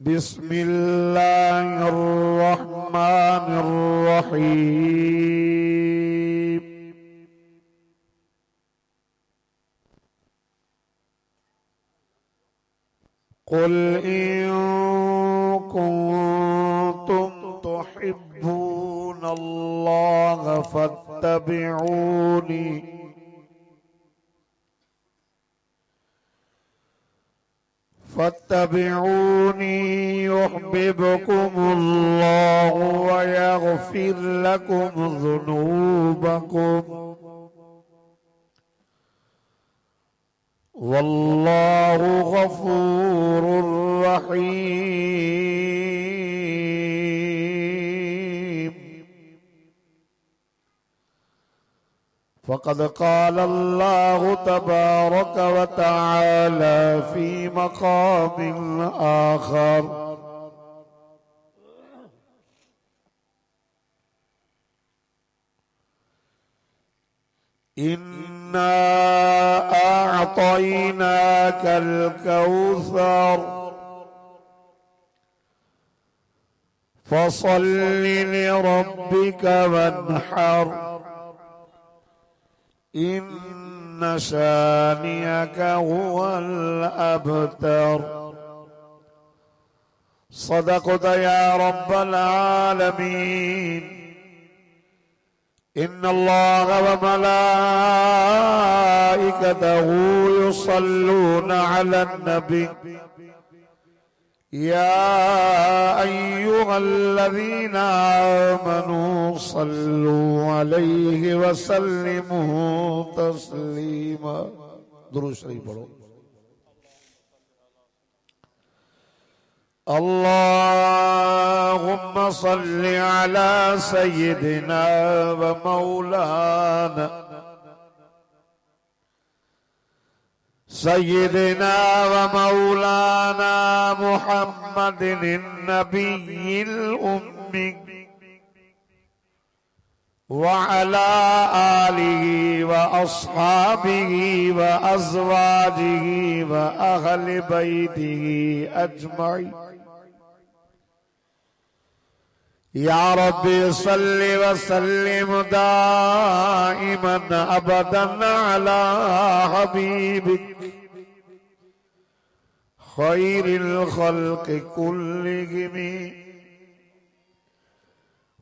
बिस्मिल्लाहिर्रहमानिर्रहीम। कुल इन कुंतुम तुहिब्बूनल्लाह फत्तबिऊनी युहब्बिबकुमुल्लाहु व यगफिर लकुम ज़ुनूबकुम वल्लाहु गफूरुर रहीम। फ़क़द क़ाल अल्लाहु तबारक व तआला फ़ी मक़ामिन आख़र इन्ना अअतैनाकल कौसर फसल्लि लिरब्बिक वन्हर इन्न शानियक हुवल अबतर। सदक़त या रब्बल आलमीन। इन्नल्लाह व मलाइकतहू युसल्लूना अलन नबी या अय्युहल्लज़ीना आमनू सल्लू अलैहि व सल्लिमू तस्लीमा। दुरूद शरीफ पढ़ो। अल्लाहुम्मा सल्लि अला सय्यिदिना व मौलाना सय्यिदिना व मौलाना मुहम्मदिन नबिय्यिल उम्मी व अला आलिहि व अस्हाबिहि व अज़वाजिहि व अहलि बैतिहि अजमईन। या रब्बि सल्लि व सल्लिम दाइमन अबदन अला हबीबिक खैरिल खल्क़ि कुल्लिहिम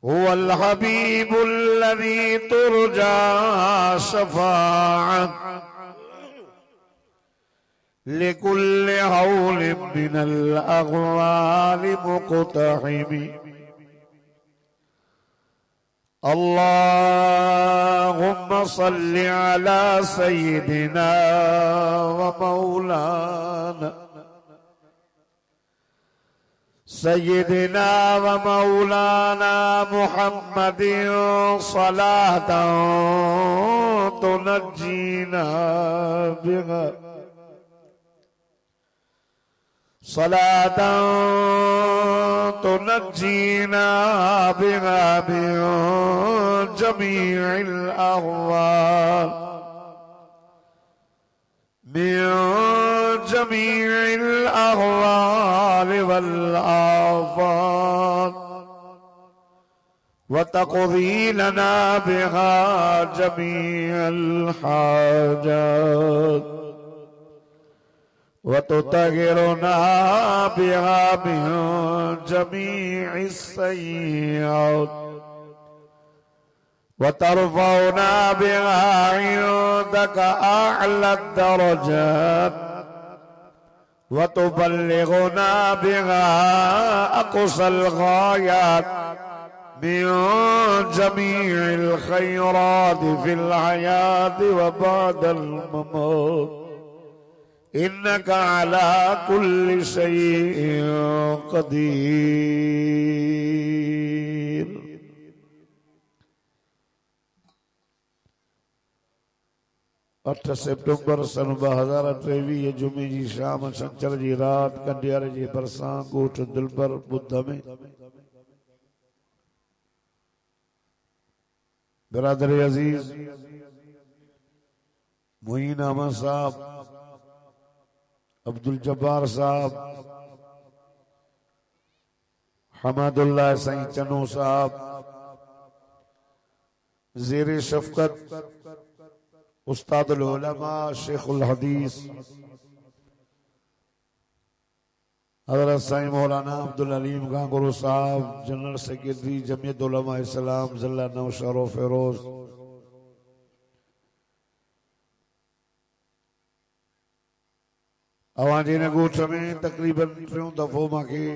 हुवल हबीबुल्लज़ी तुरजा शफ़ाअत लिकुल्लि हौलिन मिनल अग़वालि मुक़तहिम। अल्लाहुम्मा सल्लि अला सय्यिदिना व मौलाना सय्यिदिना व मौलाना मुहम्मदिन सलातन तुनज्जीना बिहा सलातन तुनज्जीना बिहा मिन जमीइल अहवाल मिन जमीइल अहवाल वल आफात व तक़दी लना बिहा जमीअल हाजात व तुतहिरुना बिहा मिन जमीइस सय्यिआत व तरफ़उना बिहा इंदक अअला दरजात व तुबल्लिगुना बिहा अक़सल गायात मिन जमीइल खैरात फिल हयात व बअदल ममात इन्नका अला कुल्लि शैइन क़दीर। 8 सितंबर सन 2023 जुमे जी शाम छंछर जी रात कंडियार जी बरसां ॻोठ दिलबर बुद्ध में बिरादर अजीज मुईन अहमद साहब, अब्दुल जब्बार साहब, हमादुल्लाह साईं चन्नू साहब ज़ेरे शफ़क़त उस्तादुल उलमा शेखुल हदीस हज़रत साईं मौलाना अब्दुल अलीम गांगुरु साहब जनरल सेक्रेटरी जमीयत उलमा इस्लाम ज़िला नौशहर और फिरोज, अवांजी नगूठ में तकरीबन 3 दफ़ो मांखे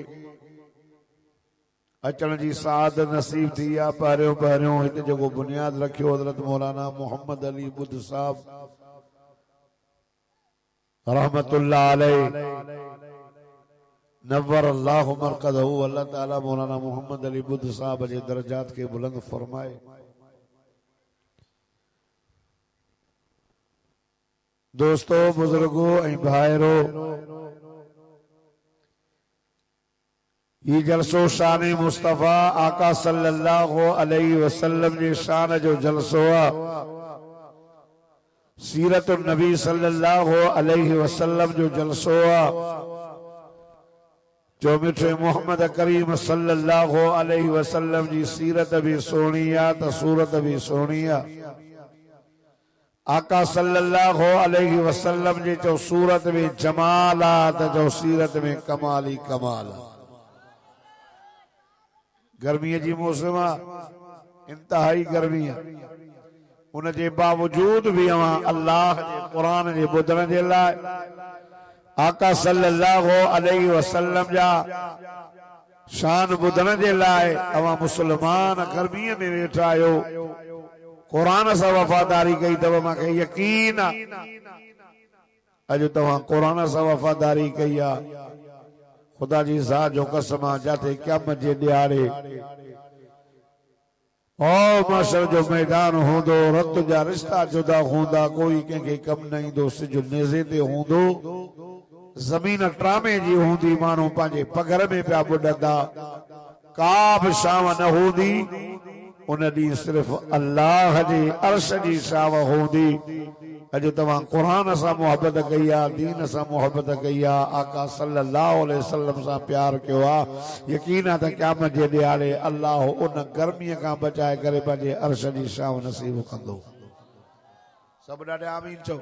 अचण जी साद नसीब थी आहे। पहिरियों हिते जेको बुनियाद रखियो हज़रत मौलाना मोहम्मद अली बुध साहब रहमतुल्लाह अलैह नव्वर अल्लाह मरकज़हू। अल्लाह ताला मौलाना मोहम्मद अली बुध साहब जे दर्जात के बुलंद फरमाए। दोस्तों बुजुर्गो ऐं भाइरो, ये जलसो शान मुस्तफ़ा आका सल्लल्लाहु अलैहि वसल्लम जे शान जो जलसो आ। सीरत नबी सल्लल्लाहु अलैहि वसल्लम जो जलसो आ। जो मिठे मोहम्मद करीम सल्लल्लाहु अलैहि वसल्लम जी सीरत भी सोहणी आ त सूरत भी सोहणी आ। आका सल्लल्लाहु अलैहि वसल्लम जी जो सूरत में जमाल आ त जो सीरत में कमाल ही कमाल आ। गर्मी जी मौसम आ, इंतहाई गर्मी आ, उन जे बावजूद भी अल्लाह जे कुरान जे ॿुधण जे लाइ आका सल्लल्लाहु अलैहि वसल्लम जा शान ॿुधण जे लाइ अवां मुसलमान गर्मीअ में वेठा आहियो। कुरान सां वफ़ादारी कई अथव, मूंखे यकीन आहे अॼु तव्हां कुरान सां वफ़ादारी कई आहे। खुदा जी ज़ात जो कसम आहे, जाते क़यामत जे ॾियारे ओ माशर जो मैदान हूंदो, रत जा रिश्ता जुदा हूंदा, कोई कंहिंखे कम न ईंदो, सिज नेज़े ते हूंदो, ज़मीन ट्रामे जी हूंदी, माण्हू पंहिंजे पघर में पिया ॿुॾंदा, का बि शाम न हूंदी। उन ॾींहुं सिर्फ़ अल्लाह जे अर्श जी शाम हूंदी। अॼु तव्हां कुरान सां मोहब्बत कई आहे, दीन सां मोहब्बत कई आहे, आका सल्लल्लाहु अलैहि वसल्लम सां प्यार कयो आहे। यकीन आहे त क़यामत जे ॾियारे अल्लाह उन गर्मीअ खां बचाए करे पंहिंजे अर्श जी शाम नसीब कंदो। सभु ॾाढे आमीन चओ।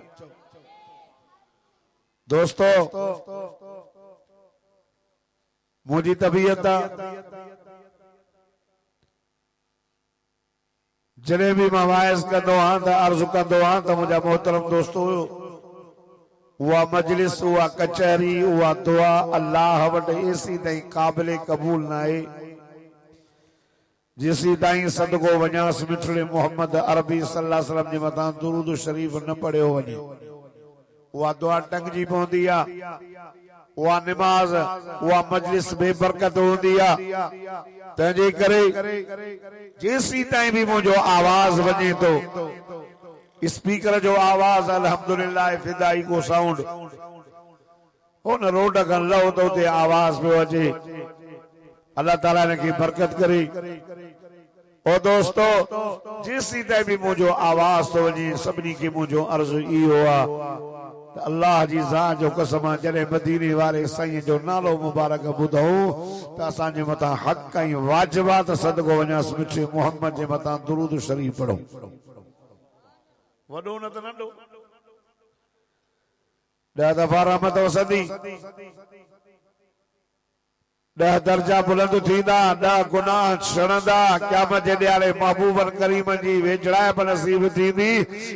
दोस्तों मुंहिंजी तबीयत जॾहिं बि मां वाइज़ कंदो आहियां त अर्ज़ु कंदो आहियां त मुंहिंजा मोहतरम दोस्तों, उहा मजलिस, उहा कचहरी, उहा दुआ अल्लाह वटि एसी ताईं क़ाबिल क़बूल न आहे जेसी ताईं सदको वञास मिठड़े मोहम्मद अरबी सल्लल्लाहु अलैहि वसल्लम जे मथां दुरूद शरीफ न पढ़ियो वञे। उहा दुआ टंगजी पवंदी आहे, उहा निमाज़, उहा मजलिस बेबरकत हूंदी आहे। तंहिंजे करे जेसी ताईं भी मुझो आवाज वञे तो, स्पीकर जो आवाज अल्हम्दुलिल्लाह फिदाई को साउंड उन रोड खां लहो तो ते आवाज पे अचे। अल्लाह ताला ने की बरकत करे। ओ दोस्तों जेसी ताईं भी मुझो आवाज तो वञे, सभिनी खे मुझो अर्ज़ु इहो आहे त अल्लाह जी ज़ात जो कसम आहे, जॾहिं मदीने वारे साईं जो नालो मुबारक ॿुधूं त असांजे मथां हक़ ऐं वाजिबात सदको वञास मिठे मोहम्मद जे मथां दुरूद शरीफ पढ़ो। वॾो न त नंढो, 10 दफ़ा रहमत वसंदी, 10 दर्जा बुलंद थींदा, 10 गुनाह छणंदा, क़यामत जे ॾियारे महबूबन करीमन जी वेझड़ाइप नसीब थींदी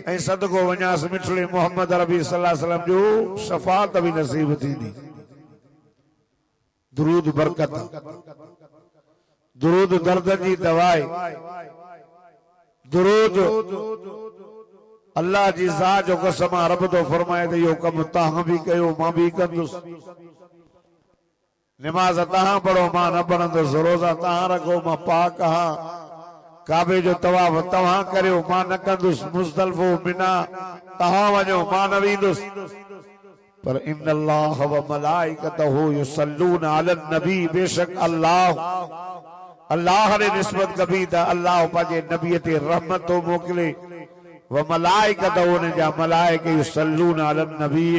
ऐं सदको वञास मिठड़े मोहम्मद अरबी सल्लल्लाहु अलैहि वसल्लम जो शफ़ाअत भी नसीब थींदी। दुरूद बरकत, दुरूद दर्द जी दवाई, दुरूद अल्लाह जी ज़ात जो कसम आहे, रब तो फरमाए त इहो कम तव्हां भी कयो, मां भी कंदुसि। नमाज तहां पढ़ो, मां न पढ़ंदुसि। रोज़ा तहां रखो, मां पाक आहियां। काबे जो तवाफ तहां करियो, मां न कंदुसि। मुज़दलिफ़ो मिना तहां वञो, मां न वेंदुसि। पर इन्नल्लाह व मलाइकतहू युसल्लूना अलन नबी, बेशक अल्लाह ने निस्बत कबी त अल्लाह पंहिंजे नबीअ ते रहमत थो मोकिले। व मलाइकतहू, उन जा मलाइक युसल्लूना अलन नबी,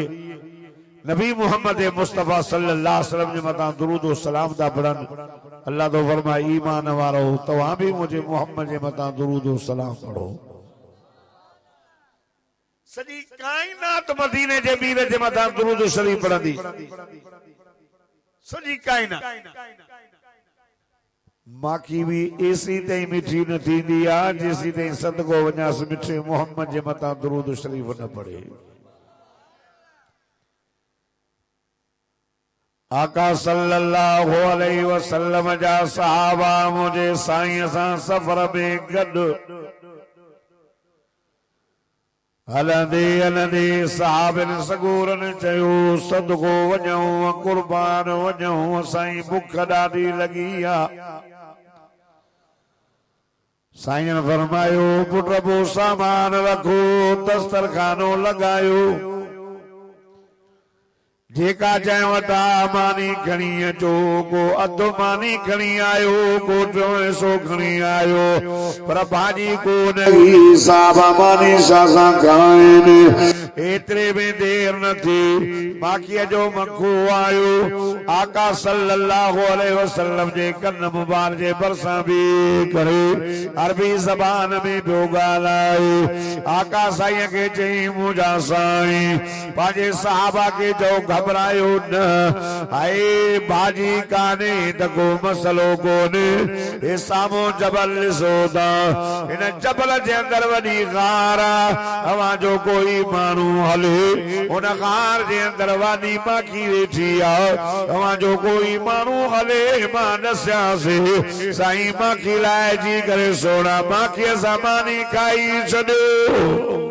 नबी मोहम्मद मुस्तफ़ा सल्लल्लाहु अलैहि वसल्लम जे मतां दुरूद व सलाम दा पढ़न अल्लाह तो फरमाए ईमान वारो तव्हां भी मुझे मोहम्मद जे मतां दुरूद व सलाम पढ़ो। सॼी काइनात मदीने जे मीर जे मथां दुरूद शरीफ पढ़ंदी सॼी काइनात माखी भी एसी ताईं मिठी न थींदी आहे जेसी ताईं सदको वञास मिठे मोहम्मद जे मथां दुरूद शरीफ न पढ़े। आका सल्लल्लाहु अलैहि वसल्लम जा सहाबा मुझे साईं सां सफ़र में गॾु हलंदे हलंदे सहाबनि सगूरन चयो सदको वञूं कुर्बान वञूं साईं बुख ॾाढी लॻी आहे। साईं फरमायो पुट पोइ सामान रखो दस्तरखानो लगायो जेका जंहिं वटा मानी खणी अचो को अधु मानी खणी आयो को टियों हिसो खणी आयो पर भाॼी कोन साबा मानी सां खाइनि एतिरे में देर न थी माखीअ जो मखो आयो आका सल्लल्लाहु अलैहि वसल्लम जे कन मुबारक जे भरिसां बि करे अरबी ज़बान में पियो ॻाल्हाए। आका साईं खे चई मुंहिंजा साईं पंहिंजे सहाबा खे चओ घबरायो न हाय भाॼी कान्हे त को मसलो कोन्हे हे साम्हूं जबल ॾिसो था हिन जबल जे अंदरि वॾी गार आहे अवां जो कोई माण्हू हले उन गार जे अंदरि वॾी माखी वेठी आहे अवां जो कोई माण्हू हले मां ॾसियासीं साईं माखी लाइ जी करे सोना माखीअ सां मानी खाई छॾियो।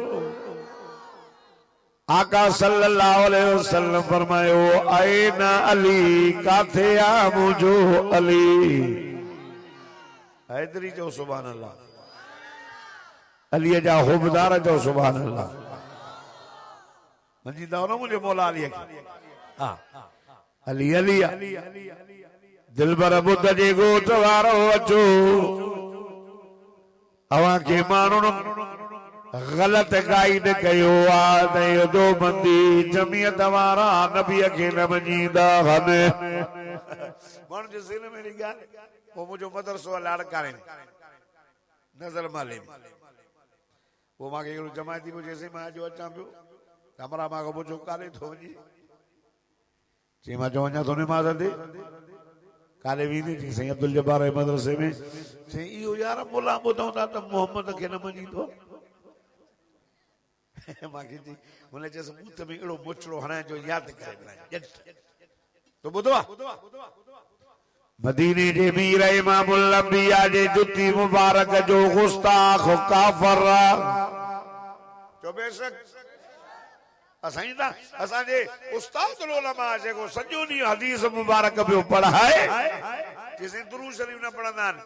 आका सल्लल्लाहु अलैहि वसल्लम फरमायो आए ना अली काथे आ मुझो अली हैदरी जो सुभान अल्लाह अली जा हुबदार जो सुभान अल्लाह मंजीदा हो ना मुझे मौला अली हां अली अली दिलबर बुद्ध जे गोठ वारो अचो अवां के माण्हुनि गलत गाइड कयो आहे त इहो देवबंदी जमियत वारा नबीअ खे न मञींदा आहिनि माण्हू जे ज़िल में ॻाल्हि पोइ मुंहिंजो मदरसो लाड़काणे नज़र माले में पोइ मूंखे हिकिड़ो जमायती को जेसीं मां अॼु अचां पियो कमरा मां पुछो काले थो वञे चई मां चयो वञा थो निमाज़ ते काले वेंदी चई साईं अब्दुल जब्बार जे मदरसे में चई इहो यार मुला ॿुधूं था त मोहम्मद खे न मञींदो मांखे जी हुन चयसि मूत में अहिड़ो मुचड़ो हणाइण जो यादि करे तो ॿुधो आहे मदीने जे मीर इमामुल अंबिया जे जुती मुबारक जो गुस्ताख काफर चो बेशक असांजे उस्तादुल उलमा जेको सॼो ॾींहुं हदीस मुबारक पियो पढ़ाए जेसिं दुरूद शरीफ न पढ़ंदा आहिनि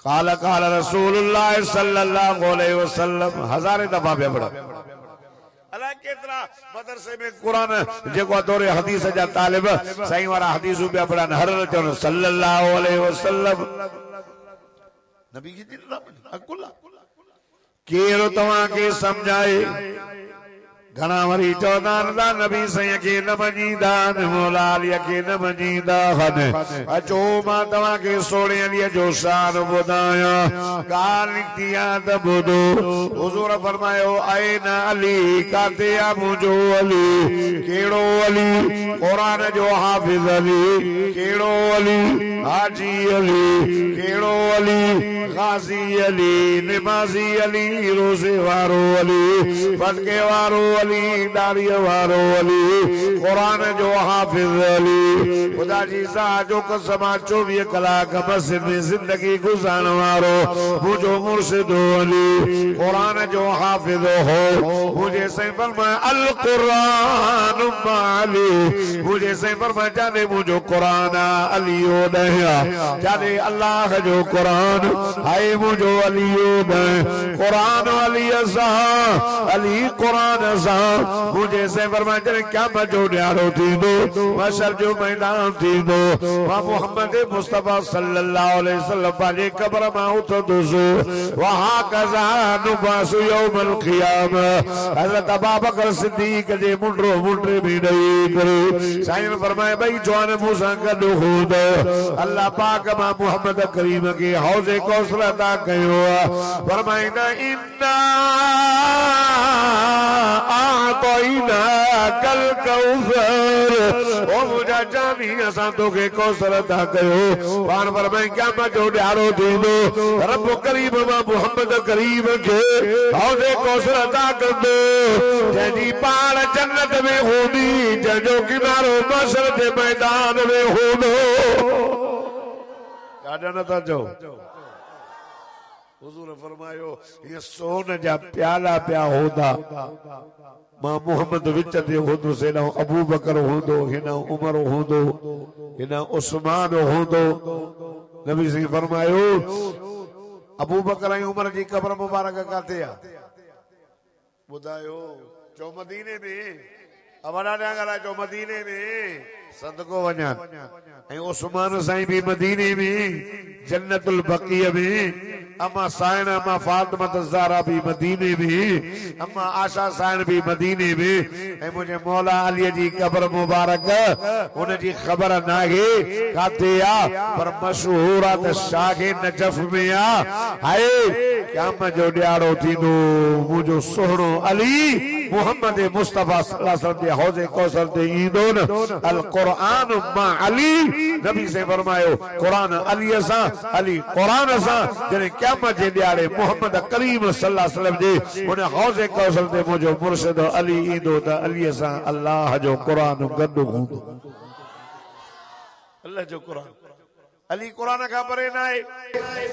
काल काल रसूलुल्लाह सल्लल्लाहु अलैहि वसल्लम हज़ारे दफ़ा पिया पढ़ा अलाए केतिरा मदरसे में कुरान जेको दौरे हदीस जा तालिब साईं वारा हदीसूं पिया पढ़नि हर चवनि सल्लल्लाहु अलैहि वसल्लम नबी जी अकुल केरु तव्हांखे सम्झाए घणा वरी चवंदा आहिनि नबी साईं खे न मञींदा आहिनि मौला अलीअ खे न मञींदा आहिनि अचो मां तव्हांखे सोणे अलीअ जो शान ॿुधायां ॻाल्हि निकिती आहे त ॿुधो हुज़ूर फरमायो आए न अली काथे आहे मुंहिंजो अली कहिड़ो अली क़ुरान जो हाफ़िज़ अली कहिड़ो अली हाजी अली कहिड़ो अली गाज़ी अली निमाज़ी अली रोज़े वारो अली फटके वारो अली दाढ़ीअ वारो अली क़ुरान जो हाफ़िज़ अली ख़ुदा जी ज़ात जो कसम 24 कलाक मस्जिद में ज़िंदगी गुज़ारण वारो मुंहिंजो मुर्शिद अली क़ुरान जो हाफ़िज़ हो मुझे साईं फरमाए अल क़ुरान माली मुझे साईं फरमाए जाने मुंहिंजो क़ुरान अली ओ ॾह हैं जाने अल्लाह जो कुरान हाय मुझो अली कुरान अली अली कुरान सा मुझे से फरमाए जने क्या मजो न्यारो थी दो मशर जो मैदान थी दो वहाँ मोहम्मद मुस्तफा सल्लल्लाहु अलैहि वसल्लम पाजे कब्र में उठदुसो वहाँ कज़ा नुबासु यौमल क़ियामा हज़रत अबू बकर सिद्दीक़ जे मुंडरो मुंडरे भी नहीं करे साईं फरमाए भाई जवान मूसा गॾु हूंदो अल्लाह पाक मां मोहम्मद करीम के हौज़े कौसर अता कयो फरमाईंदा इन्ना आतईना कल कौसर ओ मुझा जानी असां तोखे कौसर अता कयो पाण फरमाई क्या मजो ॾियारो थींदो रब करीम मां मोहम्मद करीम के हौज़े कौसर अता कंदो जंहिंजी पाण जन्नत में हूंदी जंहिंजो किनारो मशर जे मैदान में हूंदो ॾाढा नथा चओ हुजूर फरमायो ये सोन जा प्याला पिया होदा मां मोहम्मद विच ते होदो सेना अबू बकर होदो हिना उमर होदो हिना उस्मान होदो नबी से फरमायो अबू बकर ऐं उमर जी कब्र मुबारक काथे आ बुधायो चो मदीने में अवड़ा ॻाल्हाए चो मदीने में सदको वञा ऐं उस्मान साईं भी मदीने में जन्नतुल बक़ीअ में अम्मा साइना अम्मा फातिमा ज़हरा भी मदीने में अम्मा आशा साइण भी मदीने में ऐं मुझे मौला अली जी कब्र मुबारक उन जी ख़बर नाहे काथे आ पर मशहूर आ त शागे नजफ में आ हाय क़यामत जो ॾियारो थींदो मुंहिंजो सुहिणो अली मोहम्मद मुस्तफा सल्लल्लाहु अलैहि वसल्लम जे हौज़े कौसर ते ईंदो न अल कुरान मा अली नबी से फरमायो कुरान अली सां अली कुरान सां जने क़यामत जे ॾियारे मोहम्मद करीम सल्लल्लाहु अलैहि वसल्लम जे उन हौज़े कौसर ते मुंहिंजो मुर्शिद अली ईंदो त अली सां अल्लाह जो कुरान गॾु हूंदो अल्लाह जो कुरान अली कुरान खां परे न आहे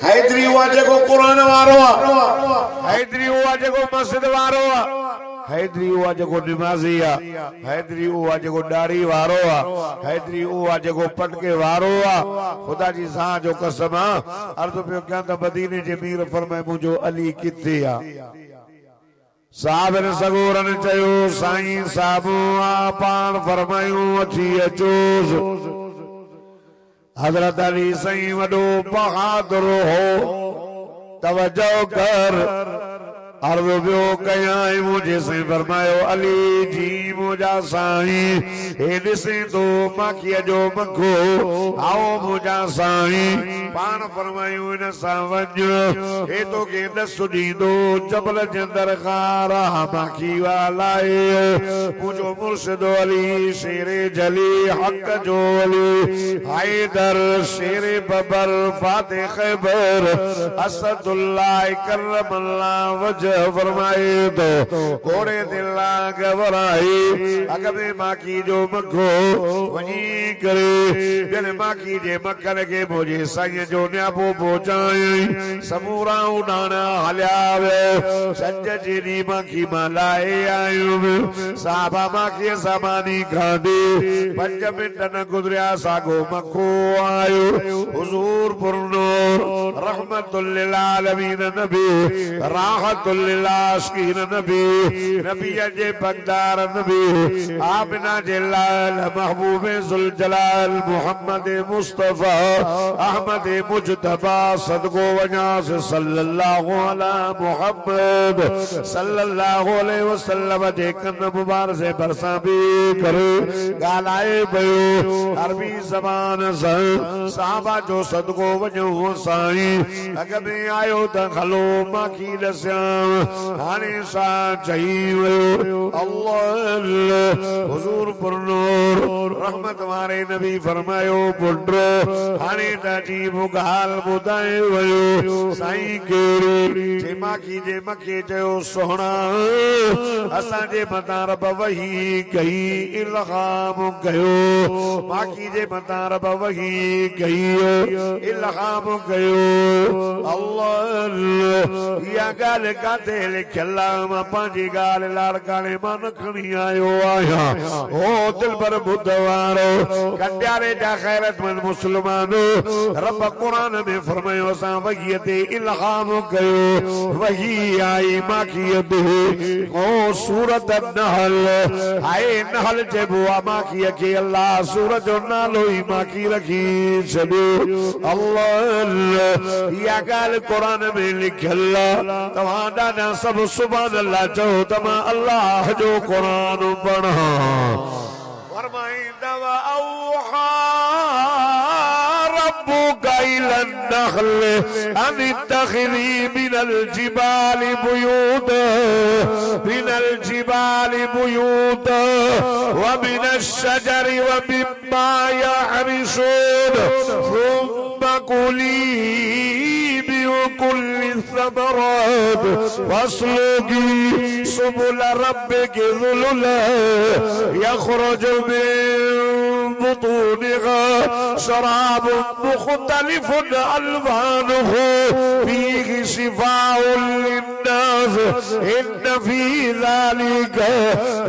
हैदरी हुआ जेको कुरान वारो आहे हैदरी हुआ जेको मस्जिद वारो आहे हैदरी हुआ जेको निमाज़ी आहे हैदरी हुआ जेको दाढ़ी वारो आहे हैदरी हुआ जेको पटके वारो आहे खुदा जी सां जो कसम आहे अर्ज़ पियो कयां त मदीने जे मीर फरमाए मुंहिंजो अली किथे आहे साहिब सगोरन चयो साईं साहब आ पाण फरमायूं अची अचोस हज़रत अली साईं वॾो बहादुर हो तवज्जो कर अर्ज़ पियो कयां मुझे साईं फरमायो अली जी मुझा साईं हे ॾिसे तो माखीअ जो मखो आओ मुझा साईं पाण फरमायूं इन सां वञ हे तोखे ॾसु ॾींदो जबल जे अंदरि खारा माखी वालाए मुंहिंजो मुर्शिद अली शेरे जली हक़ जो अली हैदर शेरे बबर फाते खैबर असदुल्लाह करमल्लाह वजह फरमाए तो घोड़े दिला घबराई अग में माखी जो मखो वञी करे ॿियनि माखी जे मखन खे मुंहिंजे साईं जो न्यापो पहुचाई समूरा उॾाणा हलिया वियो सज जेॾी माखी मां लाहे आयुमि साहबा माखीअ सां मानी खाधी 5 मिंट न गुज़रिया साॻो मखो आयो हुज़ूर पुरनूर रहमतुल लिल आलमीन नबी राहतुल लिल आशिकीन नबी नबी जे बगदार नबी आमिना जे लाल महबूब जुल जलाल मोहम्मद मुस्तफा अहमद मुजतबा सदको वञास सल्लल्लाहु अला मुहम्मद सल्लल्लाहु अलैहि वसल्लम जे कन मुबारक से बरसा भी करे ॻाल्हाए पियो अरबी ज़बान सां साहबा जो सदको वञो साईं अॻ में आयो त हलो माखी ॾसियां हाणे सा चई वियो अल्लाह हुज़ूर पुरनूर रहमत वारे नबी फरमायो पुट हाणे त अजीब ॻाल्हि ॿुधाए वियो साईं कहिड़ी जे माखी जे मखे चयो सोहणा असांजे मथां रब वही कई इल्हाम कयो माखी जे मथां रब वही कई इल्हाम कयो अल्लाह या गाल काते लिखला मां पांजी गाल लाड़काने मां नखणी आयो आया ओ दिल पर बुधवारो कंड्यारे जा खैरतमंद मुसलमानो रब कुरान में फरमायो सा वही ते इल्हाम कयो वही आई माखी दे ओ सूरत नहल आए नहल जे बुआ माखी के अल्लाह सूरत जो नालो ही माखी रखी छॾियो अल्लाह या गाल कुरान में लिखल तव्हां ॾाढा सभु सुभान अल्लाह चओ त मां अल्लाह जो कुरान पढ़ा फरमाईंदा औहा रब्बुका इलन नखल अन इत्तखिज़ी मिनल जिबालि बुयूता व मिनश शजरि व मिम्मा यहरिशून थुम्मा कुली कुल्ली समरात फस्लुकी सुबुल रब्बिकी ज़ुलला यखरुज मिन बुतूनिहा शराबुन मुख्तलिफुन अल्वानुहु फीही शिफाउन लिन्नास इन्न फी ज़ालिका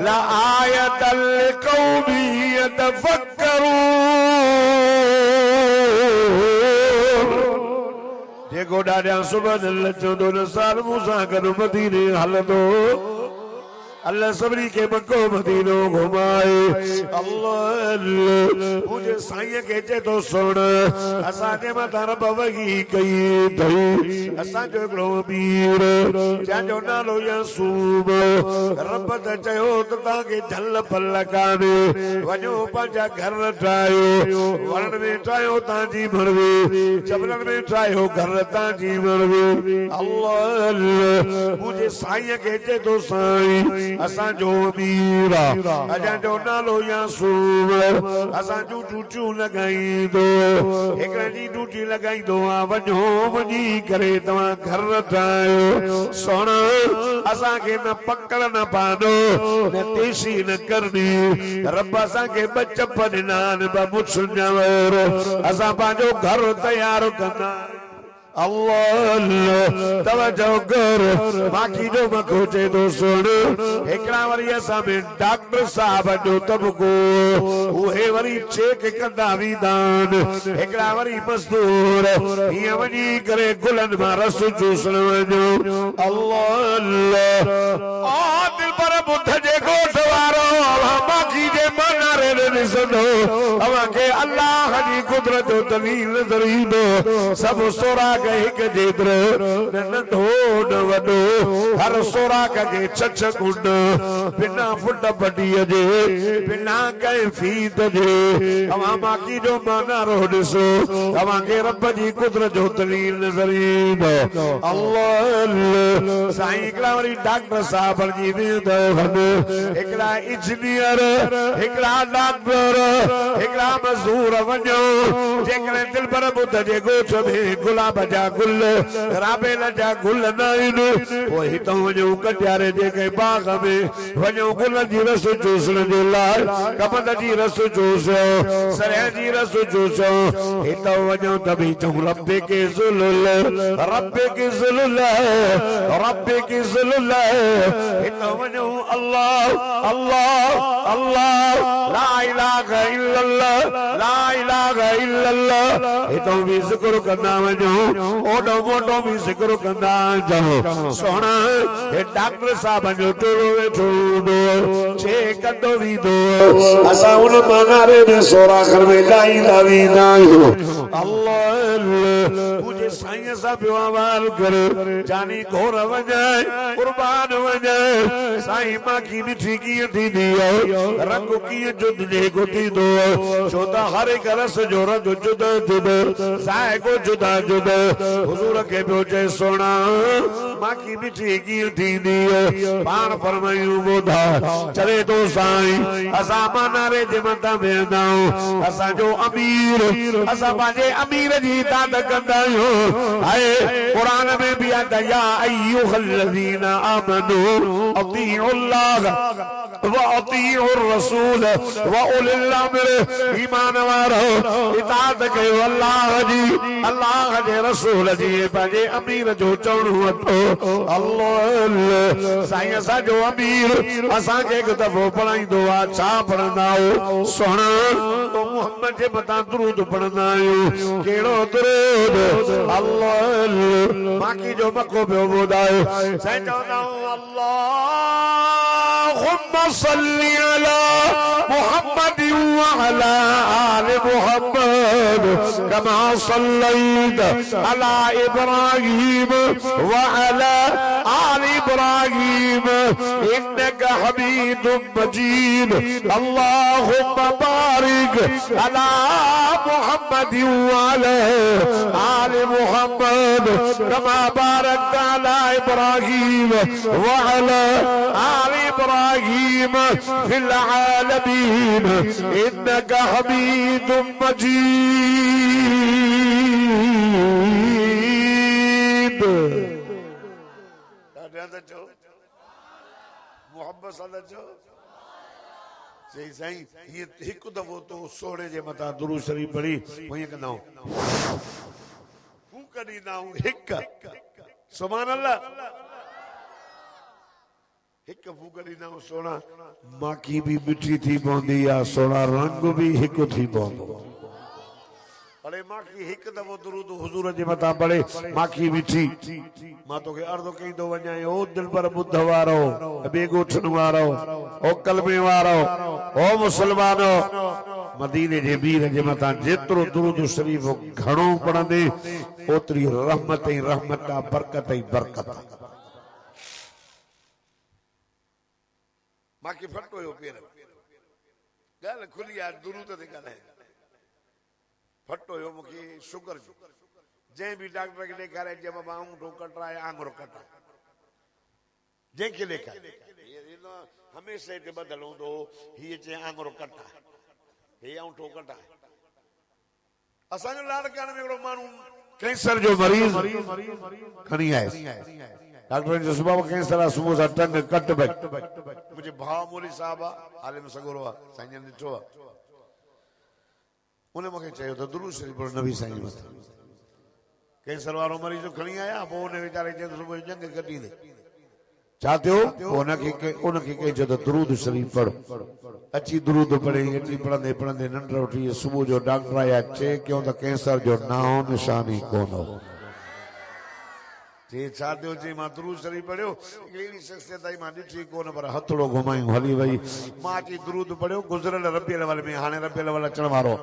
लआयतन लिक़ौमिन यतफ़क्करून जेको ॾाढा सुभान अल्लाह चवंदो न साल मूंसां गॾु मदीने हलंदो अल्लाह सभिनी खे मको मदीनो घुमाए अल्लाह मुंहिंजे साईं खे चए थो सुण असांजे मथां रब वही कई अथई असांजो हिकिड़ो अमीर जंहिंजो नालो यासूब रब त चयो त तव्हांखे झल पल कान्हे वञो पंहिंजा घर ठाहियो वण में ठाहियो तव्हांजी मरवी जबलनि में ठाहियो घर तव्हांजी मरवी अल्लाह मुंहिंजे साईं खे चए थो साईं असांजो अमीर अॼा जो नालो यासूब असांजो ड्यूटियूं लॻाईंदो हिकिड़े ॾींहुं ड्यूटी लॻाईंदो आहे वञो वञी करे तव्हां घर ठाहियो सुण असांखे न पकड़ न पानो न तेशी न करणी रब असांखे ॿ चप ॾिना आहिनि ॿ मुछ ॼावर असां पंहिंजो घर तयारु कंदा अल्लाह तवज्जो कर बाकी जो मको चे तो सुन एकड़ा वरी असा में डॉक्टर साहब जो तबको उहे वरी चेक कंदा वीदान एकड़ा वरी मजदूर ये वनी करे गुलन में रस चूसण वञो अल्लाह आ दिल पर बुध जे गोठ वारो बाकी जे मनारे ॾिसंदो अवा के अल्लाह जी कुदरत जो दलील दरीदो सब सोरा एक जेतिरो नंढो न वॾो हर सोराख खे छछ कुंड बिना फुट पटीअ जे बिना कंहिं फीत जे अवां बाक़ी जो मानारो ॾिसो तव्हांखे रब जी कुदरत जो दलील नज़र ईंदो अल्लाह साईं हिकिड़ा वरी डॉक्टर साहब जी हिकिड़ा इंजीनियर हिकिड़ा डॉक्टर हिकिड़ा मज़दूर वञो जेकॾहिं दिल पर बुध जे ॻोठ में गुलाब जा गुल राबेल जा गुल न आहिनि पोइ हितां वञो कटियारे जे के बाग में वञो गुल जी रस चूसण जे लाइ कमंद जी रस चूसो सरह जी रस चूसो हितां वञो त बि चऊं रब्बे के ज़ुलल रब्बे के ज़ुलल रब्बे के ज़ुलल हितां वञो अल्लाह अल्लाह अल्लाह ला इलाहा इल्लल्लाह ला इलाहा इल्लल्लाह हितां बि ज़िक्र कंदा वञो ओडो मोटो भी जिक्र कंदा जाओ सोना हे डॉक्टर साहब जो टोलो वेठो दो छे कंदो वी दो असा उन मनारे में सोरा घर में लाईंदा वींदा अल्लाह मुझे साईं साहब अवाल कर जानी घोर वञे कुर्बान वञे साईं माखी मिठी कीअं थींदी आहे रंग कीअं जुदजे गुटी दो छो त हर हिक रस जो रंग जुदा जुदा जायको जुदा जुदा हुजूर के बोचे सोना माखी मिठी कीअं थींदी आहे पाण फरमायूं ॿुधा चले तो साईं असां मनारे जे मथां वेंदा आहियूं असांजो अमीर असां पंहिंजे अमीर जी इताद कंदा आहियूं हाय कुरान में भी आता या अय्युहल्लज़ीना आमनू अतीउल्लाह वअतीउर रसूल व उलिल अम्र ईमान वारो इताअत कयो अल्लाह जे रसूल जी पंहिंजे अमीर जो चवणो वठो। अल्लाह साईं असां जो अमीर असांखे हिकु दफ़ो पढ़ाईंदो आहे छा पढ़ंदा आहियो सोना तो मोहम्मद जे मथां दुरूद पढ़ंदा आहियूं कहिड़ो दुरूद अल्लाह बाक़ी जो मको पियो ॿुधायो साईं चवंदा अल्लाहुम्मा सल्ली अला मुहम्मद व अला आलि मुहम्मद कमा सल्लैत अला इब्राहीम व अला आलि इब्राहीम इन्नका हमीदुम मजीद। अल्लाहुम्मा बारिक अला मुहम्मद व अला आलि मुहम्मद कमा बारकत अला इब्राहीम व अला आलि इब्राहीम फिल आलमीन इन्नका हमीदुम मजीद। मोहब्बत सां चओ सही साईं ये हिकु दफ़ो तो सोड़े जे मथां दुरूद शरीफ पढ़ी वहीं कंदा आहियूं फूक ॾींदा आहियूं हिकु सुभान अल्लाह हिकु फूक ॾींदा आहियूं सोना माखी भी मिठी थी पवंदी आहे सोना रंग भी हिकु थी पवंदो अरे माखी हिकु दफ़ो दुरूद हुजूर जे मथां पढ़े माखी मिठी मां तोखे अर्ज़ कईंदो वञा ओ दिलबर ॿुध वारो ॿिए ॻोठनि वारो ओ कलमे वारो ओ मुसलमानो मदीने जे मीर जे मथां जेतिरो दुरूद शरीफ घणो पढ़ंदे ओतिरी रहमत ई रहमत आहे बरकत ई बरकत आहे। मां फटो हुयो पेर ॻाल्हि खुली आहे दुरूद ते ॻाल्हाए फटो हुयो मूंखे शुगर जो जंहिं बि डॉक्टर खे ॾेखारे चए बाबा आंगूठो कटाए आङुरो कटाए जंहिंखे ॾेखारे हमेशह हिते बदल हूंदो हीअ चए आङुरो कटाए हे आंगूठो कटाए। असांजो लाड़काणे में हिकिड़ो माण्हू कैंसर जो मरीज़ खणी आयुसि डॉक्टर ने सुबह कैंसर आहे सुबुह सां टंग कट भई मुंहिंजे भाउ मौली साहिबु आहे आलिम सगुरो आहे साईं जन ॾिठो आहे उन मूंखे चयो त दुरूद शरीफ पढ़ो नबी साईं जे मथां कैंसर वारो मरीज़ खणी आया पोइ उन वीचारे चयो सुबुह जो जंग कढी छा थियो उनखे कहिजो त दुरूद शरीफ पढ़ो अची दुरूद पढ़े अची पढ़ंदे पढ़ंदे निंड उठी सुबुह जो डॉक्टर आया चेक कयो त कैंसर जो नाओ निशान ई कोन हो जे छा थियो चई मां दुरूद शरीफ पढ़ियो अहिड़ी शख्सियत आई मां ॾिठी कोन पर हथड़ो घुमायूं हली वई मां अची दुरूद पढ़ियो गुज़िरियल रबियल अवल में हाणे रबियल अवल अचण वारो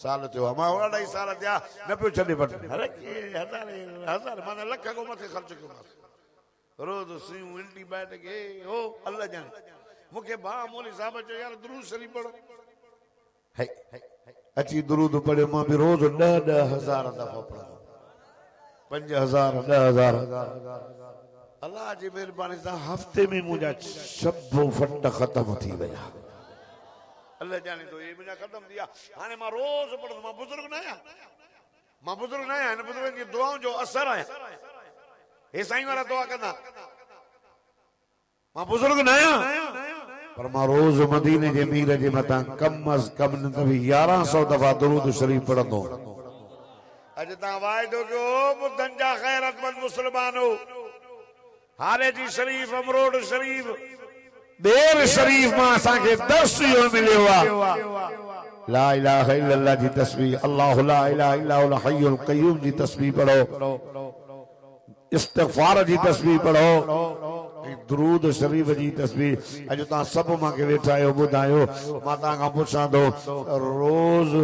साल थियो मां 2.5 साल थिया न पियो छॾे वठि हज़ार माना लख खां मथे ख़र्च कयोमांसि रोज़ सुयूं एंटीबायोटिक हे हो अल्लाह ॼाणे मूंखे भाउ मौली साहिब चयो यार दुरूद शरीफ पढ़ो अची दुरूद पढ़ियो मां बि रोज़ 10,000 दफ़ा पढ़ंदो 5,000 10,000 अल्लाह जी मेहरबानी सां हफ़्ते में मुंहिंजा शब फट ख़त्म थी विया अल्लाह जाने तो ये मुंहिंजा ख़त्म थी विया हाणे मां रोज़ पढ़ंदो मां बुज़ुर्ग न आहियां हिन बुज़ुर्गनि जी दुआउनि जो असर आहियां हे साईं वारा दुआ कंदा मां बुज़ुर्ग न आहियां पर मां रोज़ मदीने जे मीर जे मथां कम अज़ कम न त बि 1100 दफ़ा दुरूद शरीफ पढ़ंदो अज तव्हां वाइदो कयो ॿुधनि जा ग़ैरतमंद मुस्लमानो हाले जी शरीफ अमरोड शरीफ देर शरीफ मां असांखे दर्स इहो मिलियो आहे ला इलाहा इल्लल्लाह जी तस्बीह अल्लाहु ला इलाहा इल्ला हुल हय्युल क़य्यूम जी तस्बीह पढ़ो इस्तिग़फार जी तस्बीह पढ़ो दुरूद शरीफ जी तस्बीह अॼु तव्हां सभु मूंखे वेठा आहियो ॿुधायो मां तव्हां खां पुछां थो रोज़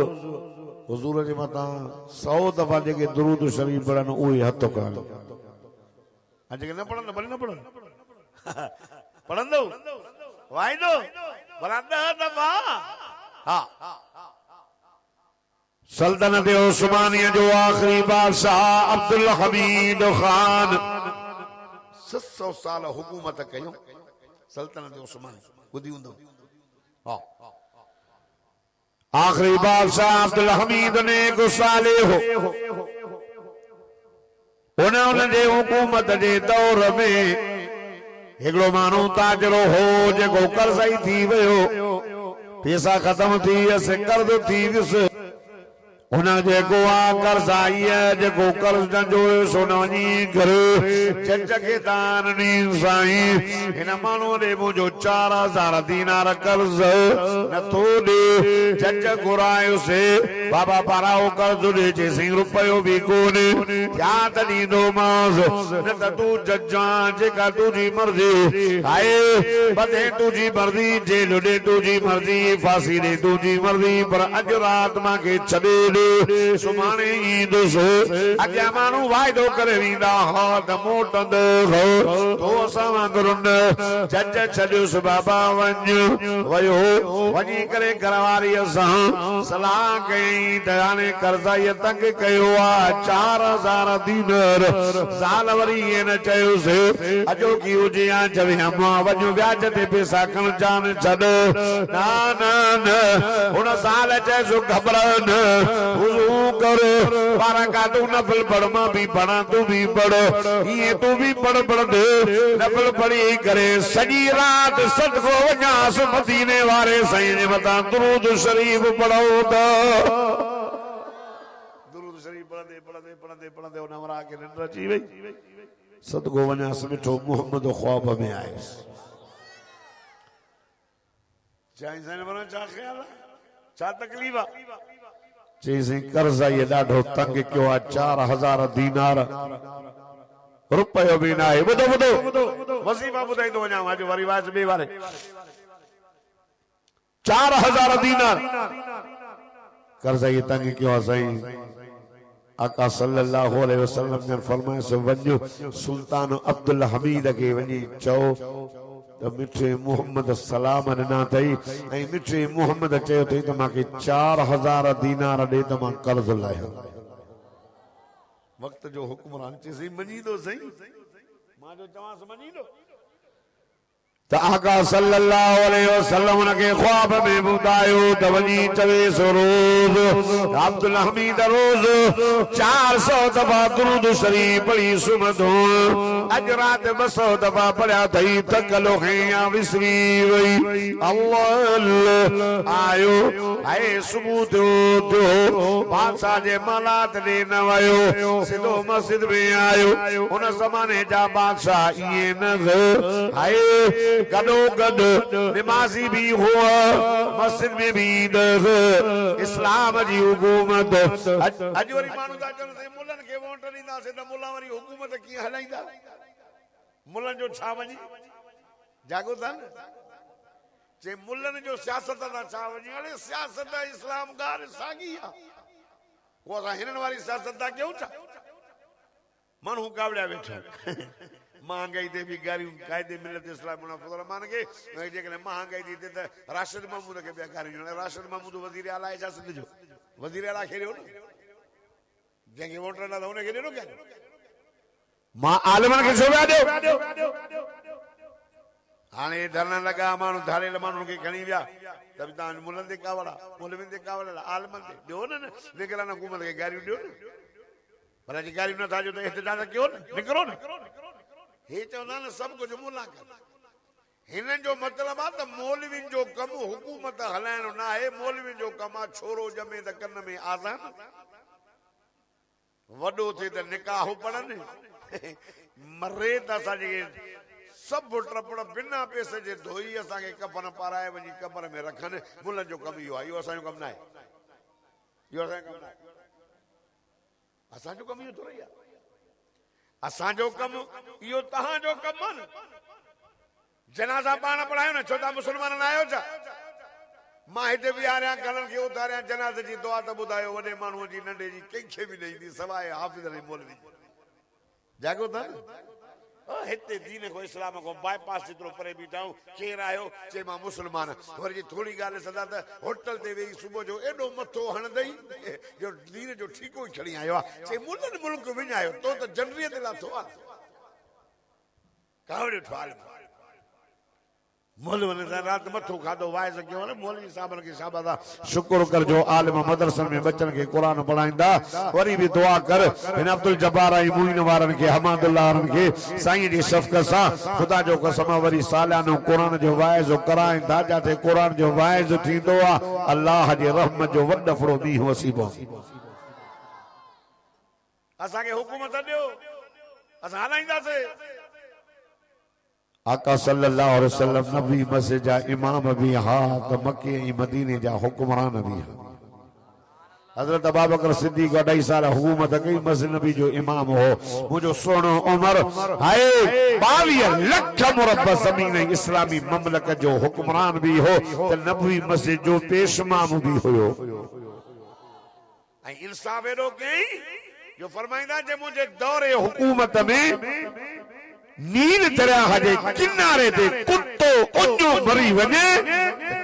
हुजूर जे मथां 100 दफ़ा जेके दुरूद शरीफ पढ़नि उहे हथ खणनि जेके न पढ़नि भले न पढ़नि पढ़ंदो वाइदो भला 10 दफ़ा हा सल्तनत उस्मानिया जो आखिरी बादशाह अब्दुल हमीद खान 600 साल हुकूमत कयो सल्तनत उस्मानिया ॿुधी हूंदो हा आखिरी बादशाह अब्दुल हमीद ने गुस्साले हो उन्होंने हुकूमत जे दौर में हिकिड़ो माण्हू ताजरो हो जेको कर्ज़ई थी वियो पैसा ख़त्म थी वियसि कर्ज़ थी वियुसि हुन जेको आहे कर्ज़ाई जेको कर्ज़ न जोड़ियो सो न वञी करे जज खे दान ॾींहुं साईं हिन माण्हूअ ॾे मुंहिंजो 4000 दीनार कर्ज़ नथो ॾे जज घुरायोसि बाबा पाराओ कर्ज़ ॾे चईं रुपयो बि कोन्हे क्या त ॾींदोमांसि न त तूं जज आं जेका तुंहिंजी मर्ज़ी आहे बधे तुंहिंजी मर्ज़ी जेल ॾे तुंहिंजी मर्ज़ी फांसी ॾे तुंहिंजी मर्ज़ी पर अॼु राति मूंखे छॾे सुभाणे ईंदुसि अॻियां माण्हू वाइदो करे वेंदा हा त मोटंदो तो असां वांगुरु न जज छॾियुसि बाबा वञ वियो वञी करे घरवारीअ सां सलाह कई त हाणे कर्ज़ाईअ तंग कयो आहे 4000 दीनार ज़ाल वरी ईअं न चयोसि अॼोकी हुजे या चवे मां वञ व्याज ते पैसा खण जान छॾ न न न हुन ज़ाल चएसि घबरा न करो बारह का तू नफल पढ़ मां भी पढ़ा तू भी पढ़ ये तू भी पढ़ दे नफल पढ़ी करे सॼी रात सदको वञास मदीने वारे साईं जे मथां दुरूद शरीफ पढ़ो त दुरूद शरीफ पढ़ंदे उन वरा के निंड अची वई सदको वञास मिठो मोहम्मद ख्वाब में आयुसि चाहे साईं वञा छा ख्याल आहे छा तकलीफ़ आहे चईं कर्ज़ाई ॾाढो तंग कयो आहे 4000 दीनार रुपयो बि न आहे ॿुधो ॿुधो वज़ीफ़ा ॿुधाईंदो वञां अॼु वरी वाज ॿिए वारे 4000 दीनार कर्ज़ाई तंग कयो आहे साईं आका सल्लल्लाहु अलैहि वसल्लम ने फरमाया सो वञो सुल्तान अब्दुल हमीद खे वञी चओ मिठे मोहम्मद सलाम ॾिना अथई ऐं मिठे मोहम्मद चयो अथई त मूंखे 4000 दीनार ॾे त मां कर्ज़ लाहियो वक़्त जो हुक्मरान चई मञींदो सही मां जो चवांसि मञींदो त आका सल्लल्लाहु अलैहि वसल्लम उनखे ख्वाब में ॿुधायो त वञी चवे सो रोज़ अब्दुल हमीद रोज़ 400 दफ़ा दुरूद शरीफ पढ़ी सुम्हंदो अॼु राति 200 दफ़ा पढ़िया अथई थकलो या विसरी वई अल्लाह आयो आहे सुबुह थियो बादशाह जे मालात ॾे न वियो सिधो मस्जिद में आयो उन ज़माने जा बादशाह इएं न आहे गडो गड निमाज़ी भी हुआ मस्जिद में भी इस्लाम जी हुकूमत अॼु वरी माण्हू था चवनि साईं मुल्हनि खे वोट ॾींदासीं त मुल्हा वरी हुकूमत कीअं हलाईंदा मुल्हनि जो छा वञी जागो था न जे मुल्हनि जो सियासत था छा वञी हाणे सियासत इस्लाम ॻाल्हि साॻी आहे उहा असां हिननि वारी सियासत था कयूं छा माण्हू कावड़िया वेठा महंगाई ते भी गारियूं कायदे मिलत इस्लाम मुनाफ़ा मान के जेकॾहिं महंगाई थी त राशिद महमूद खे ॿिया गारियूं राशिद महमूद वज़ीर आला आहे छा सिंध जो वज़ीर आला खे ॾियो न जंहिंखे वोट ॾिना त हुनखे ॾियो क्या मां आलिमनि खे छो पिया ॾियो हाणे धरना लॻा माण्हू धारियल माण्हुनि खे खणी विया त बि तव्हां मुल्हनि ते कावड़ा मुल्हनि ते कावड़ आलिमनि ते ॾियो न निकिरनि हुकूमत खे गारियूं ॾियो न पर अॼु गारियूं नथा ॾियो त एतिरा त कयो न निकिरो न हे चवंदा न सभु कुझु मुला कर हिननि जो मतिलबु आहे त मौलवियुनि जो कमु हुकूमत हलाइणो न आहे मौलवियुनि जो कमु आहे छोरो ॼमे त कन में आज़ान वॾो थिए त निकाह पढ़नि मरे त असांजे सभु टपड़ बिना पैसे जे धोई असांखे कफन पाराए वञी कबर में रखनि मुलनि जो कमु इहो आहे इहो असांजो कमु न आहे इहो असांजो कमु न आहे असांजो कमु इहो थोरी आहे असांजो कमु इहो तव्हांजो कमु आहे न जनाज़ा पाण पढ़ायो न छो तव्हां मुस्लमान न आहियो छा मां हिते विहारियां कलनि खे उतारियां जनाज़े जी दुआ त ॿुधायो वॾे माण्हूअ जी नंढे जी कंहिंखे बि न ईंदी सवाइ हाफ़िज़ ऐं मौलवी जाॻो था न हिते दीन को इस्लाम को बाईपास जेतिरो परे बीठा आहियूं केरु आयो चए मां मुस्लमान वरी जी थोरी ॻाल्हि सदा त होटल ते वेही सुबुह जो एॾो मथो हणंदई जो दीन जो ठीको ई खणी आयो आहे चए मुल्हनि मुल्क विञायो तो त जनरीअ ते लाथो आहे कावड़ियो ठाल मौलवी ने रात मथो खाधो वाइज कयो ने मौलवी साहब के शाबादा शुक्र कर जो आलिम मदरसन में बच्चन के कुरान पढ़ाइंदा वरी भी दुआ कर इन अब्दुल जब्बार आई मुइन वारन के हमादुल्लाह वारन के साईं जी शफ़क़त सा खुदा जो कसम वरी सालानो कुरान जो वाइज कराइंदा जाते कुरान जो वाइज थींदो आ अल्लाह जी रहमत जो वड फड़ो मी वसीबो असा के हुकूमत दियो असा हलाइंदा से आका सल्लल्लाहु अलैहि वसल्लम नबी मस्जिद जा इमाम भी हा तो मक्के ऐं मदीने जा हुक्मरान भी हा हजरत अबूबकर सिद्दीक़ 2.5 साल हुकूमत कई मस्जिद नबी जो इमाम हो मुझो सोनो उमर हाय 22 लख मुरब्बा ज़मीन इस्लामी ममलकत जो हुक्मरान भी हो तो नबी मस्जिद जो पेशमाम भी हुयो ऐं इंसाफ एडो कई जो फरमाइंदा जे मुझे दौरे हुकूमत में नील तरह हजे किनारे ते कुत्तो उन्यो मरी वने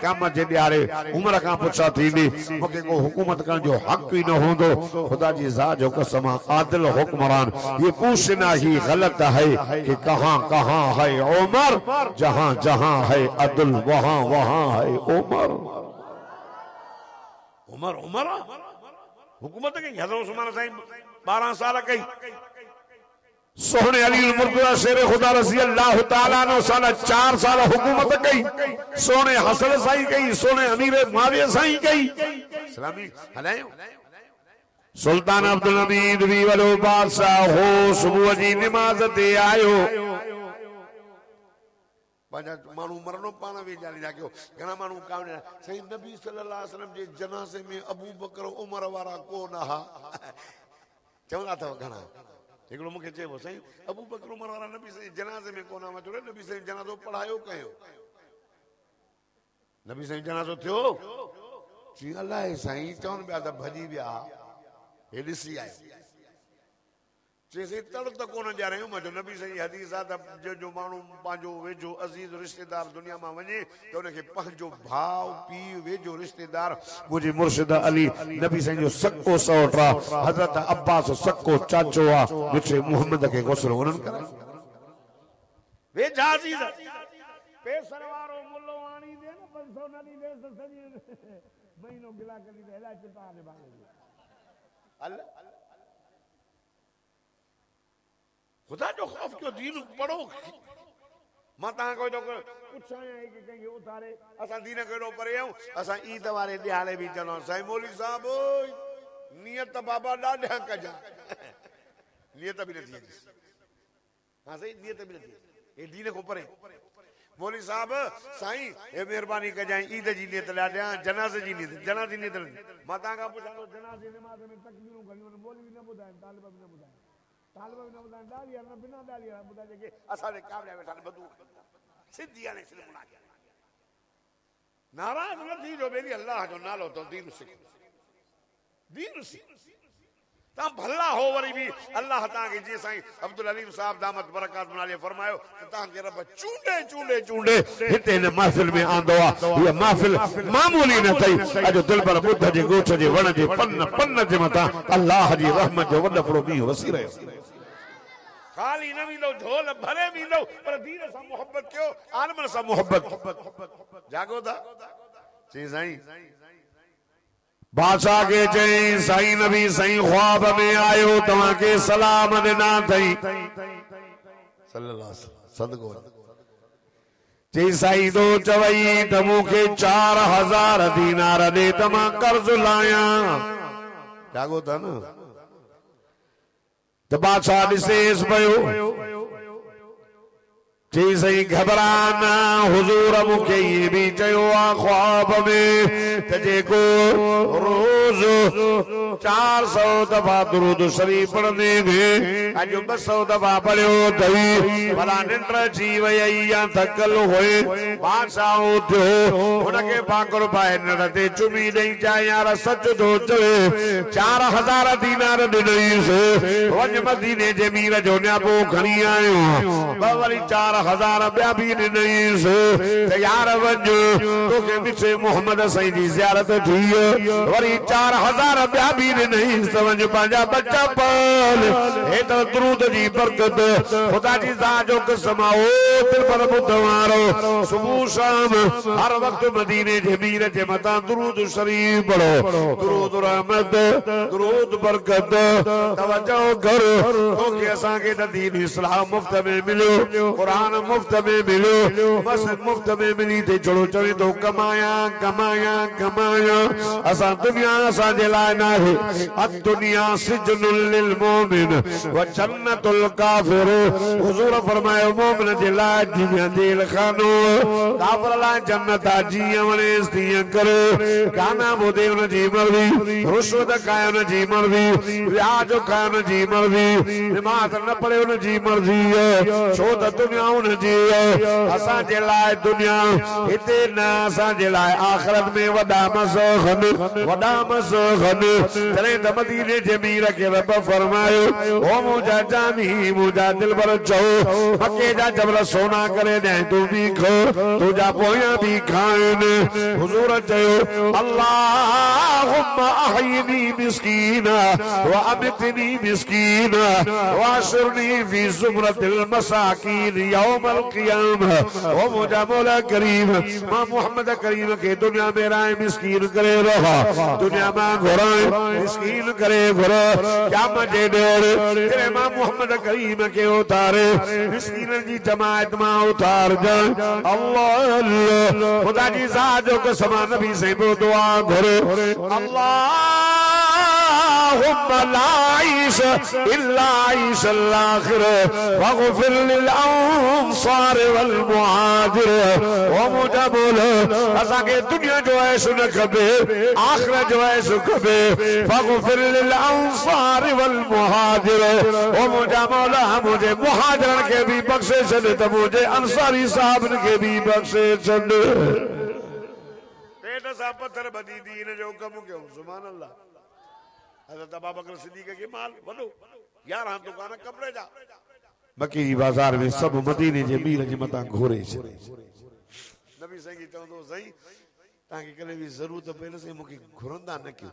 काम जे ॾियारे उमर का पुछा थींदी मूंखे को हुकूमत करण जो हक ही न होंदो खुदा जी ज़ात जो कसम आदिल हुक्मरान ये पूछना ही गलत है कि कहां कहां है उमर जहां जहां है अदल वहां वहां है उमर उमर उमर हुकूमत कई हज़रत उस्मान साईं 12 साल कई सोहने अली मुर्तज़ा शेर खुदा रज़ी अल्लाह तआला ने साला 4 साल हुकूमत कई सोने हसन साईं कई सोने अमीर मुआविया साईं कई इस्लामी हलायो सुल्तान अब्दुल हमीद भी वलो बादशाह हो सुबह जी नमाज ते आयो पंहिंजा माण्हू मरणो पाण वेचारींदा कयो घणा माण्हू कावड़िया साईं नबी सल्लल्लाहु अलैहि वसल्लम जे जनाज़े में अबू बकर उमर वारा कोन हा चवंदा अथव घणा हिकिड़ो मूंखे चइबो साईं अबू बकर उमर वारा नबी साईं जनाज़े में कोन हा चयो नबी साईं जनाज़ो पढ़ायो कयो नबी साईं जनाज़ो थियो चई अलाए साईं चवनि पिया त भॼी विया हे ॾिसी आयो चई तड़ त कोन ॼाणायूं मां नबी साईं हदीस आहे त जो माण्हू पंहिंजो वेझो अज़ीज़ रिश्तेदार दुनिया मां वञे त उनखे पंहिंजो भाउ पीउ वेझो रिश्तेदार मुंहिंजे मुर्शिद अली नबी साईं जो सको सौट आहे हज़रत अब्बास सको चाचो आहे मिठे मुहम्मद खे गुस्ल उन्हनि करायो वेझा अज़ीज़ पैसर वारो मुल्लो आणी दे न 500 न ॾींदे त सॼी महीनो गिला करी दे हेॾा चिटा ने बाले हल खुदा जो खौफ क्यों दीन पढ़ो मां तहां को तो पुछाया कि कहीं उतारे असा दीन केड़ो परे आऊं असा ईद वारे दिहाड़े भी चलो साईं मौलवी साहब नियत बाबा डाढा कजा नियत भी नहीं थी हां सही नियत भी नहीं थी ए दीन को परे मौलवी साहब साईं ए मेहरबानी कजाई ईद जी नियत लाडा जनाजे जी नियत मां तहां का पुछालो जनाजे नमाज में तकबीरूं घणियूं मौलवी न बुधाए तालिब भी न बुधाए तालिब भी न बुधाए डालिया न बिना डालिया बुधाए के असारे कावड़े वेठा बदू सिद्धी आने सिर्फ मुना नाराज न थी जो मेरी अल्लाह जो नालो तो दीन सिख ता भला हो वरी भी अल्लाह ता के जे साईं अब्दुल अलीम साहब दामत बरकत नाले फरमायो ता के रब चूंडे हिते न महफिल में आंदो आ ये महफिल मामूली न थई अजो दिल पर बुद्ध जे गोछ जे वण जे पन्न जे मता अल्लाह जी रहमत जो वड फड़ो भी वसी रहे खाली न वींदो झोल भरे वींदो पर दीन सा मोहब्बत कयो आलम सा मोहब्बत जागो दा चई साईं बादशाह के चई साईं नबी साईं ख्वाब में आयो तवा के सलाम देना थई सल्लल्लाहु अलैहि वसल्लम सदको चई साईं तो चवई त मूंखे 4000 दीनार दे तमा कर्ज लाया जागो था न तो बादशाह ॾिसेस पयो चई सही घबराना हुजूर मूंखे ये भी चयो आ ख्वाब में त जेको रोज 400 दफा दुरूद शरीफ पढ़ने में अज 200 दफा पढ़ियो तई भला निंड अची वई या थकल होए बादशाह उथियो हुनखे पाकुर पाए निंड ते चुमी ॾेई चाहे यार सच थो चवे 4000 दीनार ॾिनईस वञ मदीने जे मीर जो न्यापो खणी आयो वरी 4000 4000 ॿिया बि ॾिनईस तैयार वञ तोखे मिठे मोहम्मद साईं जी ज़ियारत थी वरी 4000 ॿिया बि ॾिनईस त वञ पंहिंजा बच्चा पाल हे त दुरूद जी बरकत खुदा जी ज़ात जो कसम आओ दिल पर बुधवारो सुबह शाम हर वक्त मदीने जे मीर जे मथां दुरूद शरीफ पढ़ो दुरूद रहमत दुरूद बरकत तवज्जो कर तोखे असांखे त दीन इस्लाम मुफ्त में मिलियो कुरान मुफ्त में मिलियो मस्जिद मुफ्त में मिली थे छोड़ो चवे तो कमाया कमाया कमाया असां दुनिया असांजे लाइ न आहे दुनिया सिजनुल लिल मोमिन व जन्नतुल काफिर हुजूर फरमायो मोमिन जे लाइ दुनिया जेल खानो काफिर लाइ जन्नत आहे जीअं वणेस तीअं करे गाना ॿुधे उन जी मर्ज़ी रुश्वत खाए उन जी मर्ज़ी व्याज खाए उन जी मर्ज़ी नमाज़ न पढ़े उन जी मर्ज़ी छो त दुनिया उन जी असांजे लाइ दुनिया हिते न असांजे लाइ आख़िरत में वॾा मसखन तॾहिं त मदीने जे मीर खे रब फरमायो ओ मुंहिंजा जानी मुंहिंजा दिलबर चओ मके जा जबल सोना करे ॾियां तूं बि खो तुंहिंजा पोयां बि खाइनि हुज़ूर चयो अल्लाहुम्मा अहयिनी मिस्कीना व अमितनी मिस्कीना व अशरनी फी ज़ुमरतिल मसाकीन यौमल क़ियामह ओ मुंहिंजा मौला करीम मां मोहम्मद करीम खे दुनिया में राय मिस्कीन करे रहा दुनिया मां घुराए मिस्कीन करे घुरा क़यामत जे ॾींहुं तेरे मां मोहम्मद करीम के उतारे मिस्कीन जी जमात मां उतार जाए अल्लाह अल्लाह खुदा जी ज़ात जो कसम नबी से वो दुआ घुरे अल्लाहुम्मा ला ईश इल्ला ईशल आखिर वग़फिर लिल अंसार वल मुहाजिर ओ मुंहिंजा बोल असांखे दुनिया जो ऐश न खपे आखिरत जो ऐश खपे वग़फिर लिल अंसार वल मुहाजिर ओ मुंहिंजा मौला मुझे मुहाजिरन के भी बख्शे छॾ त मुझे अंसारी साहबन के भी बख्शे छॾ पेट सां पत्थर ॿधी दीन जो कम कयो सुभान अल्लाह हज़रत अबू बकर सिद्दीक़ के माल वॾो 11 दुकान कपड़े जा मक्की बाजार में सब मदीने जे मीर जे मथां घोरे छॾे नबी साईं चवंदो साईं तव्हांखे कॾहिं बि ज़रूरत पए न साईं मूंखे घुरंदा न कयो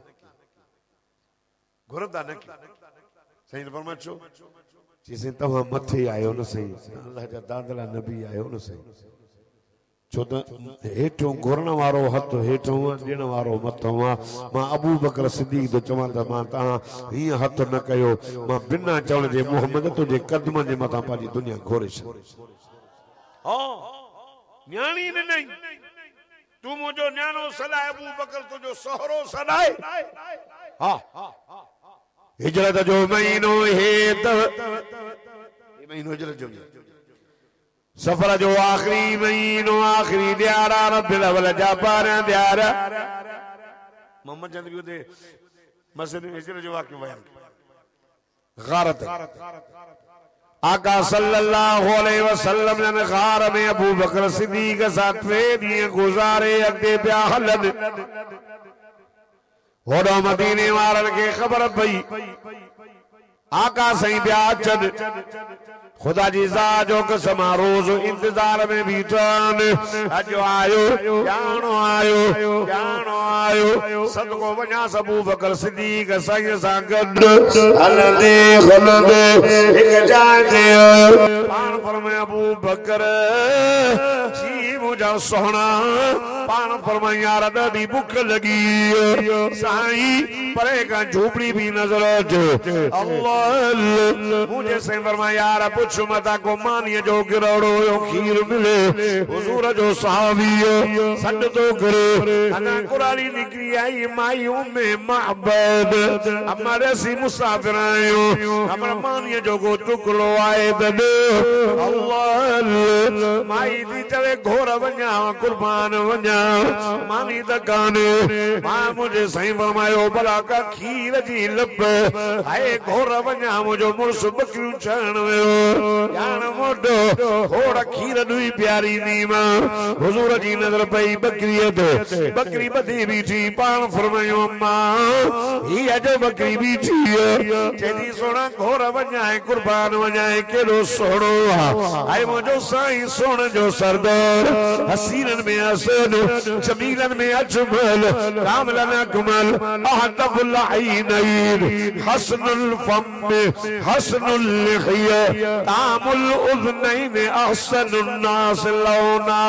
साईं फरमायो छो चई तव्हां मथे आयो न साईं अल्लाह जा दादला नबी आयो न साईं छो त हेठों घुरण वारो हथ हेठों ॾियण वारो मथों मां अबू बकर सिद्दीक़ तो चवां त मां तव्हां हीअं हथ न कयो मां बिना चवण जे मोहम्मद तुंहिंजे कदमनि जे मथां पंहिंजी दुनिया घोरे छॾी न्याणी न नहीं तू मुझो न्याणो सॾाए अबू बकर तुझो सहरो सॾाए हा हिजरत जो महीनो हे त महीनो हिजरत जो सफर जो आखिरी महीनो आखिरी दिहाड़ा रब्बिल अव्वल जा 12 दिहाड़ा मोहम्मद चंद भी उते मस्जिद हिजरत जो वाक़ियो बयान गारत आका सल्लल्लाहु अलैहि वसल्लम ने गार में अबू बकर सिद्दीक साथ 3 ॾींहं गुज़ारे अॻिते पिया हलनि होॾो मदीने वारनि खे ख़बर पई आका साईं पिया अचनि खुदा जी ज़ात जो कसम रोज़ इंतजार में बीठन अॼु आयो सदको वञा अबू बकर सिद्दीक़ साईं सां गॾु हलंदे हिकु जाइ ते पाण फरमाए अबू बकर जी मुंहिंजा सुहिणा पाण फरमाए यार ॾाढी बुख लॻी साईं परे खां झोपड़ी भी नज़र अचे अल्लाह मुझे साईं फरमाए यार पुछ मता को मानीअ जो गिरौड़ो हुयो खीर मिले हुजूर जो सहाबी सॾ तो करे अना कुरानी निकिरी आई माई उम्मे महबूब अमरसी मुसाफिर आयो अमर मानीअ जो को टुकड़ो आए त अल्लाह माई दी चवे घोर वञा कुर्बान वञा मानी त काने मां मुझे सही फरमायो भला का खीर जी लप हाय घोर वञा मुझो मुर्स बकरियूं चढ़ण वियो ॼाण मोटो थोड़ा खीर ॾुई प्यारी नी मां हुजूर जी नज़र पई बकरीअ ते बकरी ॿधी बीठी पाण फरमायो अम्मा ही अॼु बकरी बीठी चेदी सोना घोर वञाए कुर्बान वञाए केॾो सोहणो हाय मुझो साईं सोण जो सरदार हसीनन में असद जमीलन में अजमल कामलन अकमल अहदबुल ऐनैन हसनुल फम हसनुल लिहिया तामुल उज़नैन अहसनुन नास लौना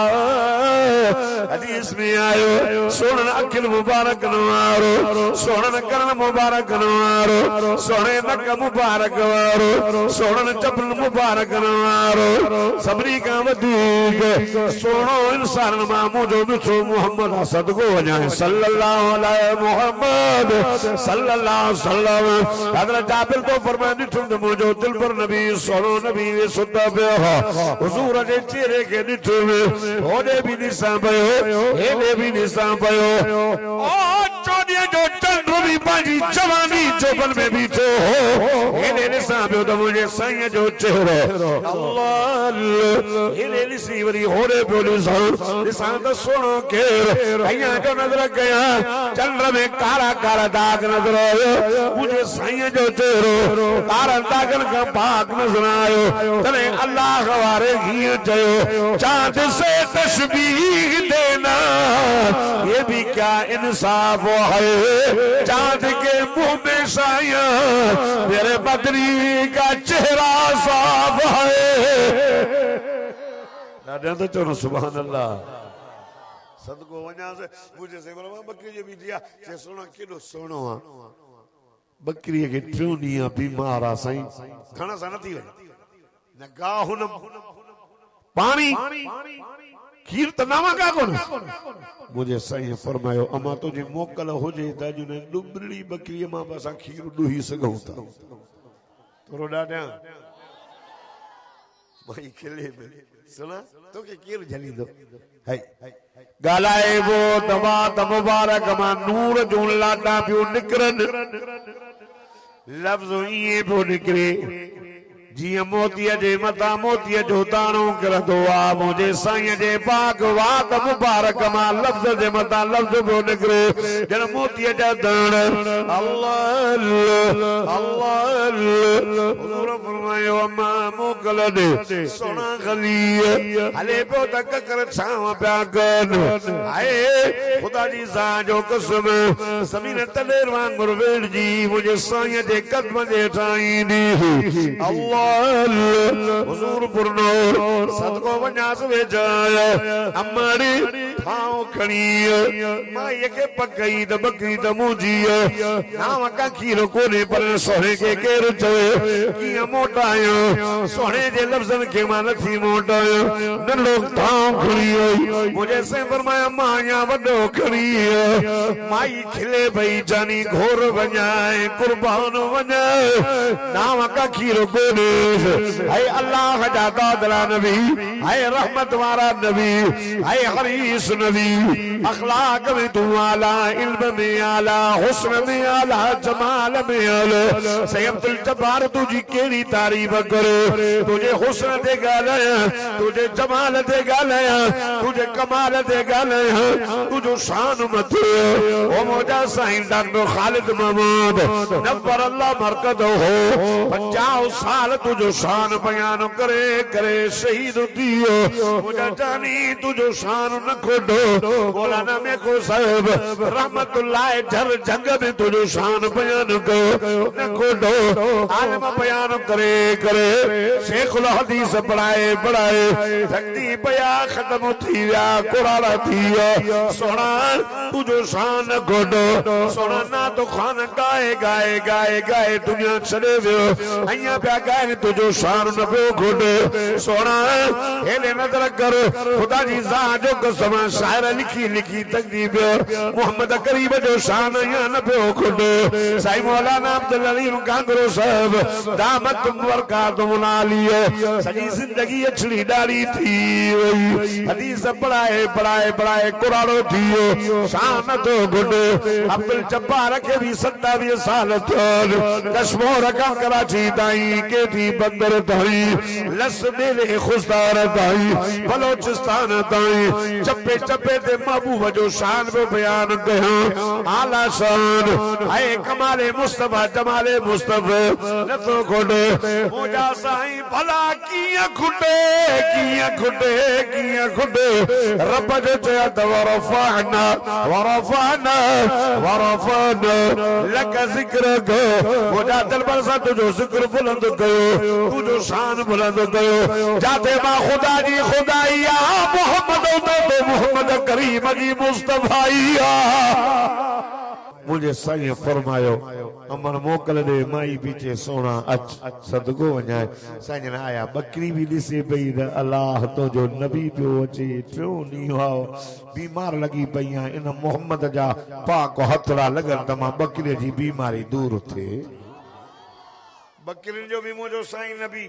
हदीस में आयो सोहण अखिल मुबारक नवारो सोहण करण मुबारक नवारो सोहणे नक मुबारक वारो सोहण चपल मुबारक नवारो सभिनी खां वधीक सोहणो इंसान मां मुंहिंजो मिठो मोहम्मद सदको वञाए सल्लल्लाहु अलैहि मुहम्मद सल्लल्लाहु सल्लम हज़रत जाबिर तो फरमाए ॾिठो त मुंहिंजो दिल पर नबी सोहणो नबी सुता पियो हुजूर जे चेहरे खे ॾिठो होॾे बि ॾिसां पियो हेॾे बि ॾिसां पियो ओ चोॾीअ जो चंड भी पंहिंजी जवानी जोबन में बीठो हो हेॾे ॾिसां पियो त मुंहिंजे साईं जो चेहरो अल्लाह हेॾे ॾिसी वरी होॾे पियो ॾिसां त सोहणो केरु अञा जो नज़र कयां चंड में कारा कारा दाग नज़र आयो मुंहिंजे साईं जो चेहरो कारा दागनि खां पाक नज़र आयो तॾहिं अल्लाह वारे हीअं चयो चांद से तशबीह देना ये भी क्या इंसाफ है चांद के मुंह में साया मेरे बदरी का चेहरा साफ है तो चलो सुभान अल्लाह सदको वञा से मुझे से बोला बकरी जो भी दिया से सोना केॾो सोहणो आ बकरीअ खे टियों ॾींहं बीमार आ साईं खण सां नथी वञे न गाहु न पाणी खीर त नावा का कोन मुझे साईं फरमायो अमा तुझे मोकल हुजे त अॼु न डुबड़ी बकरीअ मां असां खीर ॾुही सघूं था थोरो ॾाढा भाई खिले में सुना तो के केर जलींदो है गालाए वो दवा त मुबारक मां नूर जो लाडा पियो निकरन लफ्ज़ ये पियो निकरे जिया मोतीअ जे मथां मोतीअ जो दाणो किरंदो आहे मुंहिंजे साईं जे पाक वात मुबारक मां लफ़्ज़ जे मथां लफ़्ज़ पियो निकिरे ॼण मोतीअ जा दाणा अल्लाह अल्लाह हुज़ूर फरमायो अम्मा मोकल ॾे सोना खलीअ हले पियो त ककर छांव पिया कनि हाय ख़ुदा जी ज़ात जो कसम ज़मीन तलेर वांगुरु वेड़जी मुंहिंजे साईं जे क़दम जे हेठां ईंदी अल्लाह हुजूर पुरनो सदको वञास वेचाया अम्माड़ी थाओ खणी माईअ खे पकई त बकरी त मुंहिंजी नाव का खीर कोन्हे पर सोहणे खे केरु चवे कीअं मोटायो सोहणे जे लफ़्ज़नि खे मां नथी मोटायो नंढो थाओ खणी आई मुंहिंजे से फरमाया मां अञा वॾो खणी माई खिले पई जानी घोर वञाए कुर्बान वञाए नाव का खीर कोन्हे हाय अल्लाह जा दादला नबी हाय रहमत वारा नबी हाय हरीस नबी अखलाक में तू आला इल्म में आला हुस्न में आला जमाल में आला सैयद अब्दुल जब्बार तुझी केड़ी तारीफ करे तुझे हुस्न ते गालया तुझे जमाल ते गालया तुझे कमाल ते गालया तुझो शान मथे ओ मौजा साईं डॉक्टर खालिद महमूद नव्वर अल्लाह मरकद हो 50 साल तुझो शान बयान करे करे शहीद दियो मुझे जानी तुझो शान न खोडो मौलाना में को साहब रहमतुल्लाह जर जंग में तुझो शान बयान करो न खोडो आलम बयान करे करे शेखुल हदीस पढ़ाए पढ़ाए शक्ति पया खत्म थी विया कुराड़ा थी विया सोना तुझो शान खोडो सोना ना तो खान गाए गाए गाए गाए दुनिया छड़े वियो अइया पिया गाए तुझो शान न पियो खोडे सोना हेले नजर कर खुदा जी ज़ात जो कसम शायर लिखी लिखी तकदीब मोहम्मद करीब जो शान या न पियो खोडे साईं मौलाना अब्दुल अलीम कांगरो साहब दामत बरकातुहुल आली सॼी ज़िंदगी अछड़ी डाली थी वई हदीस पढ़ाए कुराड़ो थी वियो शान तो गुड अब्दुल जब्बार खे भी 27 साल थियो कश्मीर खां कराची ताईं केडी बंदर ताईं लस मेरे खुस्तार ताईं बलोचिस्तान ताईं चप्पे चप्पे ते महबूब जो शान पे बयान कयो आला शान है कमाले मुस्तफा जमाले मुस्तफा नथो खोडे मुजा साईं भला किया खुटे रब जो चया त वरफाना लक जिक्र मुजा दिलबर सा तुझो जिक्र बुलंद कयो तुझो शान बुलंद कयो जाते मां खुदा जी खुदाइया मोहम्मद करीम जी मुस्तफाइया मुझे साईं फरमायो अमर मोकल दे माई पीछे सोना अच सदको वञाए साईं ने आया बकरी भी दिसे पई त अल्लाह तो जो नबी पियो अचे टियों ॾींहुं आओ बीमार लगी पई आहियां इन मोहम्मद जा पाक हथड़ा लगन त मां बकरीअ जी बीमारी दूर थिए बकरियुनि जो भी मुझो साईं नबी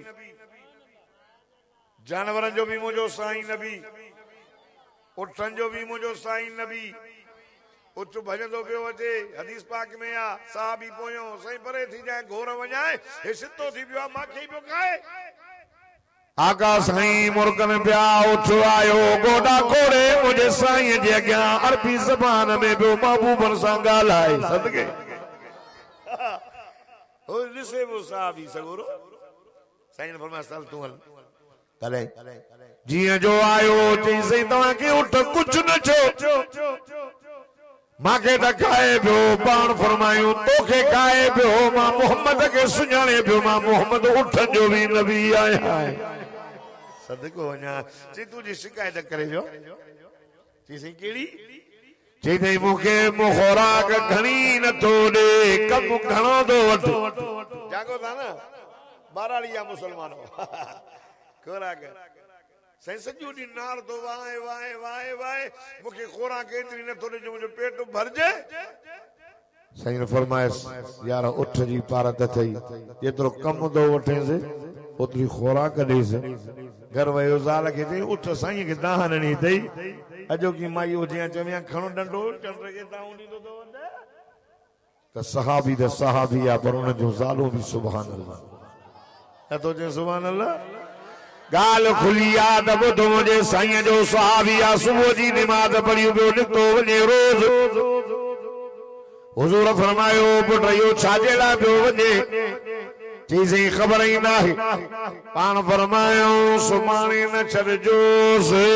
जानवरनि जो भी मुझो साईं नबी उठनि जो भी मुझो साईं नबी उठ भजंदो पियो अचे हदीस पाक में आ साहबी पोयो सही परे थी जाए घोर वञाए हे सितो थी पियो माखे पियो खाए आका साईं मुर्गन पिया उठ आयो गोडा कोड़े मुझे साईं जे अॻियां अरबी ज़बान में पियो महबूबन सां ॻाल्हाए सदके हो ॾिसे वो साहबी सगोरो साईं ने फरमाया चल तूं हल तले जियां जो आयो चई सही तव्हां के उठ कुछ न छो माखे त खाए पियो पाण फरमायूं तोखे खाए पियो मां मोहम्मद के सुञाणे पियो मां मोहम्मद उठन जो भी नबी आया सदको वञा चई तुंहिंजी शिकायत करे पियो चई सही कहिड़ी चई तई मूंखे खुराक घणी नथो ॾे कम घणो थो वठ जागो था न बाराड़ी जा मुसलमानो खुराक साईं सॼो ॾींहुं नार थो वाए मूंखे खोराक एतिरी नथो ॾे जो मुंहिंजो पेट भरजे साईं ने फरमायसि यार उठ जी पारत अथई जेतिरो कमु थो वठेसि ओतिरी खोराक ॾेसि घर वियो ज़ाल खे चई उठ साईं खे दाह ॾियणी अथई अॼोकी माई हुजे चवई खणो डंडो चंड खे दाहूं ॾींदो थो वञे त सहाबी आहे पर उन जूं ज़ालूं बि सुभान अल्लाह नथो चए सुभान अल्लाह गाल खुली याद ॿुधो मुंहिंजे साईं जो सहाबी आहे सुबुह जी निमाज़ पढ़ी पियो निकितो वञे रोज़ हुज़ूर फरमायो पुट इहो छाजे लाइ पियो वञे चई सही ख़बर ई न आहे पाण फरमायो सुभाणे न छॾिजोसि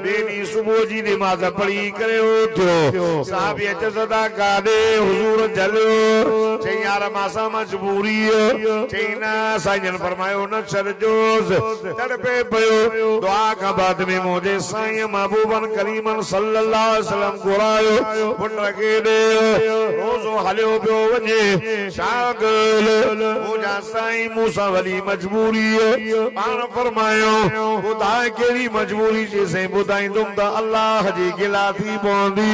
ॿिए ॾींहुं सुबुह जी निमाज़ पढ़ी करे उथियो साहबी अचसि था काॾे हुज़ूर झलियो चई यार मां मजबूरी चई न साईं फरमायो न छॾिजोसि तड़पे पियो दुआ खां बाद में मुंहिंजे साईं महबूबन करीमन सल्लल्लाहु अलैहि वसल्लम घुरायो पुट खे रोज़ो हलियो पियो वञे छा ॻाल्हि मुंहिंजा साईं मूंसां वॾी मजबूरी पाण फरमायो ॿुधाए कहिड़ी मजबूरी जे साईं ॿुधाईंदुमि त अल्लाह जी गिला थी पवंदी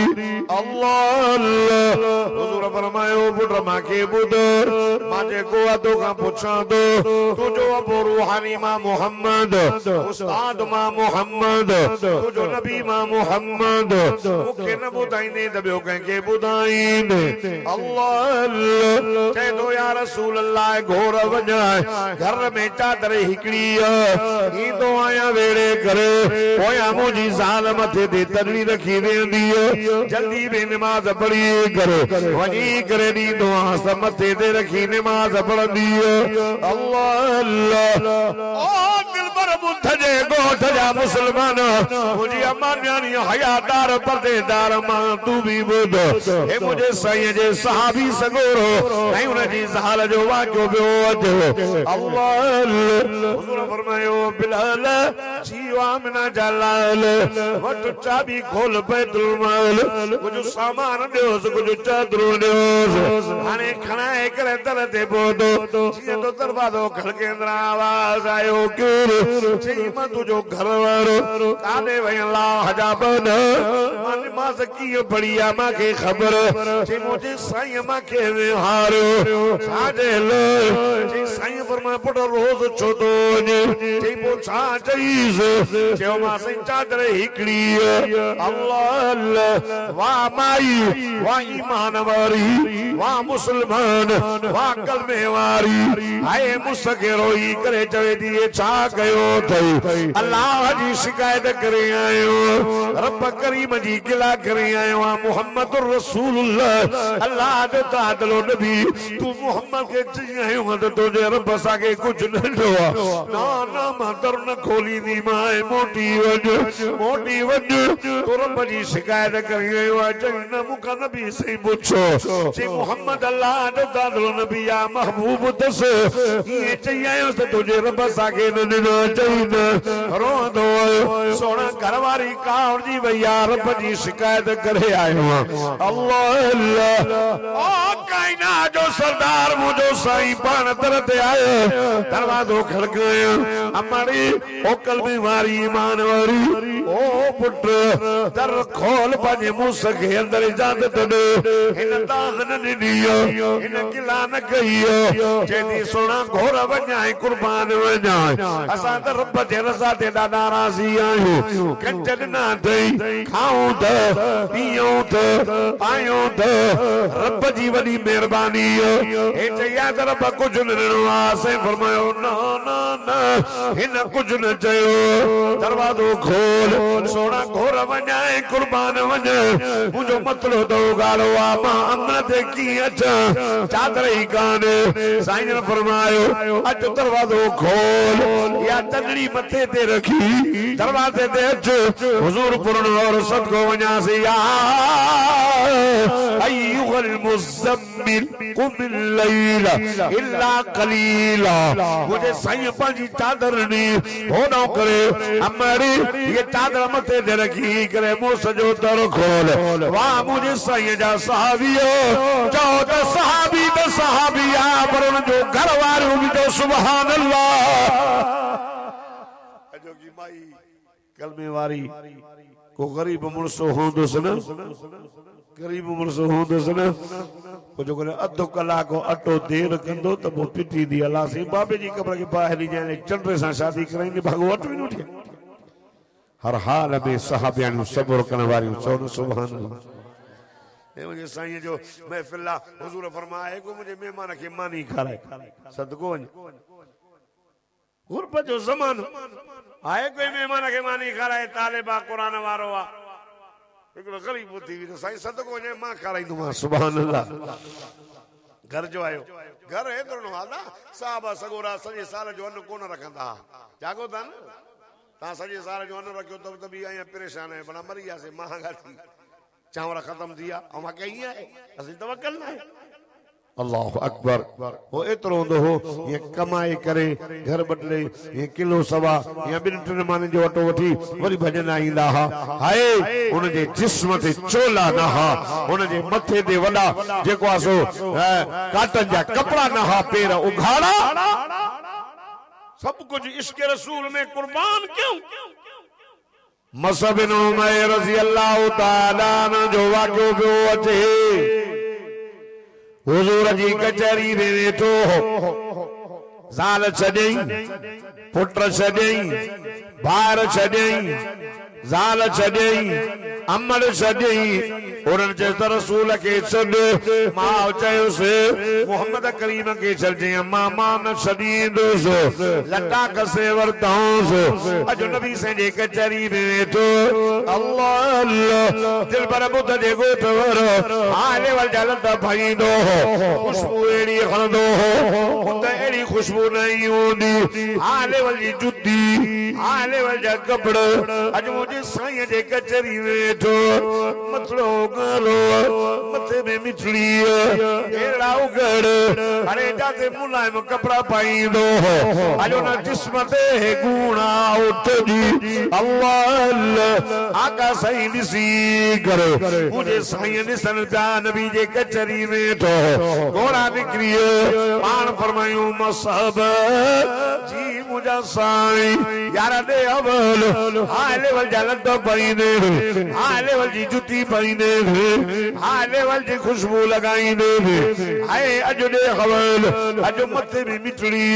अल्लाह हुज़ूर फरमायो पुट मांखे ॿुध मां जेको आहे तोखां पुछां थो तुंहिंजो अबो रूहानी मां मोहम्मद उस्ताद मां मोहम्मद तुंहिंजो नबी मां मोहम्मद मूंखे न ॿुधाईंदे त ॿियो कंहिंखे ॿुधाईंदे अल्लाह चए थो या रसूल अल्लाह घोर घर में चादर हिकड़ी ईंदो आहियां वेड़े करे पोयां मुंहिंजी ज़ाल मथे ते तॾड़ी रखी वेंदी जल्दी में निमाज़ पढ़ी करे वञी करे ॾींदो आहियां मथे ते रखी निमाज़ पढ़ंदी अल्लाह दिलबर बुध जे गोठ जा मुसलमान मुंहिंजी अम्मा न्याणी हयादार पर्देदार मां तू भी ॿुध हे मुंहिंजे साईं जे सहाबी सगोरो ऐं हुनजी ज़ाल जो वाक़ियो पियो हुज़ूर फरमायो बिलाल जीवा मिना जलाल वट चाबी खोल बैतुल माल कुछ सामान ॾियोसि कुछ चादरूं ॾियोसि हाणे खणाए करे दर ते पहुतो जीअं तो दरवाज़ो खड़केंदड़ आवाज़ आयो केरु चई मां तुंहिंजो घर वारो काॾे वई अल्लाह जा बन मां निमाज़ कीअं पढ़ी आहे मूंखे ख़बर चई मुंहिंजे साईं मूंखे विहारियो छाजे लाइ चई साईं फरमाया पुट रोज़ छो तो वञे चई पोइ छा चईस चयो मां साईं चादर हिकिड़ी अल्लाह अल्लाह वाह माई वाह ईमान वारी वाह मुसलमान वाह कलमे वारी हाय मुसके रोई करे चवे थी ये छा कयो अथई अल्लाह जी शिकायत करे आयो रब करीम जी गिला करे आयो मुहम्मद रसूलुल्लाह अल्लाह जो तादलो नबी तू मोहम्मद के चयो तो तुझे रब साके कुछ न दो ना ना मां दर न खोली दी माए मोटी वज तो रब जी शिकायत करे आयो चई न मुका नबी सही पूछो जे मोहम्मद अल्लाह जो तादलो नबी या महबूब दस ये चई आयो तो तुझे रब साके न दिनो चई न रोंदो सोना घरवारी कावड़ जी भैया रब जी शिकायत करे आयो अल्लाह अल्लाह ओ कायना जो सरदार मुझो साईं पान तरत आयो दरवाजो खड़कायो अमड़ी ओ कलमी वारी ईमान वारी ओ पुट दर खोल पंहिंजे मुंस खे अंदर इजाज़त दे हिन दान न ॾियो हिन गिला न कयो चेती सोना घोर वञाए कुर्बान वञाए असां त रब जे रज़ा ते ॾाढा राज़ी आहियूं कंचन ना अथई खाऊं त पीऊं त पायूं त रब जी वॾी महिरबानी हे चया त रब कुझु न ॾिनो आहे साईं फरमायो न न न हिन कुझु न चयो दरवाज़ो खोल सोना घोर वञाए कुर्बान वञ मुंहिंजो मतिलो तो ॻाढ़ो आहे मां अमन ते कीअं अचां चादर ई कान्हे साईं ने फरमायो अच दरवाज़ो खोल या तगड़ी मथे ते रखी दरवाजे ते अच हुजूर पुरनो और सदको वञासी या अय्युहल मुज़म्मिल कुम लैला इल्ला कलीला मुझे साईं पंहिंजी चादर नी होनो करे अमरी ये चादर मथे ते रखी करे मुंह सजो दर खोल वाह मुझे साईं जा सहाबियो चओ त सहाबिया पर उन जो घर वारो भी तो सुभान अल्लाह अजो की माई कलमे वारी को गरीब मुर्सो होंदुस न गरीब मुर्सो होंदुस न को जो करे अधो कलाक अटो देर कंदो त वो पिटी दी अल्लाह से बाबे जी कब्र के बाहर जाने चंद्र से शादी कराएंगे भगवत भी उठे हर हाल में सहाबियां सब्र करने वाली चौन सुभान अल्लाह मुझे साईं जो महफिल हुजूर फरमाए को मुझे मेहमान के मानी खाराए सदको गुरबत जो ज़मानो आए कोई मेहमान के मानी खाराए तालिबा कुरान वारो आ एकड़ो गरीब थी तो साईं सदको ने मां खाराईंदो मां सुभान अल्लाह घर जो आयो घर एतरो हाला साहब सगोरा सजे साल जो अन्न कोन रखंदा जागो था न ता सजे साल जो अन्न रखियो तब तभी आया परेशान है बना मर गया से महंगा थी चावल खत्म दिया हम कहीं है असली तवक्कल ना है अल्लाह अकबर वो एतरो हो ये कमाई करे घर बदले ये किलो सवा या बिन टिन माने जो अटो वठी वरी भजन आईंदा हा हाय उन जे जिस्म ते चोला ना हा उन जे मथे ते वडा जेको आसो काटन जा कपड़ा ना हा पैर उघाड़ा सब कुछ इश्क रसूल में कुर्बान क्यों मसब बिन उमैर रज़ी अल्लाह तआला न जो वाक़ियो पियो अचे हुजूर जी कचहरी में वेठो ज़ाल छॾई पुट छॾई भार छॾई ज़ाल छॾई अमल छॾई उन्हनि चयो रसूल खे छॾ मां चयोसि मोहम्मद करीम खे छॾजांइ मां न छॾींदुसि लटा कसे वरिताऊंसि अॼु नबी साईं जे कचहरी में वेठो अल्लाह अल्लाह दिल पर बुध जे ॻोठ वर हाले वल जलत भईंदो खुशबू अहिड़ी खणंदो बुध अहिड़ी खुशबू न हूंदी हाले वल जी जुती हाले वल जा कपड़ अॼु मुंहिंजे साईं जे कचहरी में वेठो मथड़ो मथे में मिठड़ी एड़ा उगड़ अरे जाते मुलायम कपड़ा पाईंदो अजो ना जिस्म ते गुणा उठदी अल्लाह अल्लाह आका सही ॾिसी करे मुझे साईं ॾिसण पिया नबी जे कचहरी में तो घोड़ा निकिरी पाण फरमायूं मस साहब जी मुझा साईं यार दे अवल हाय लेवल जलत तो पईने हाय लेवल जी जुती पईने हाय लेवल जी खुशबू लगाईने हाय अजो दे खवल अजो मथे में मिठड़ी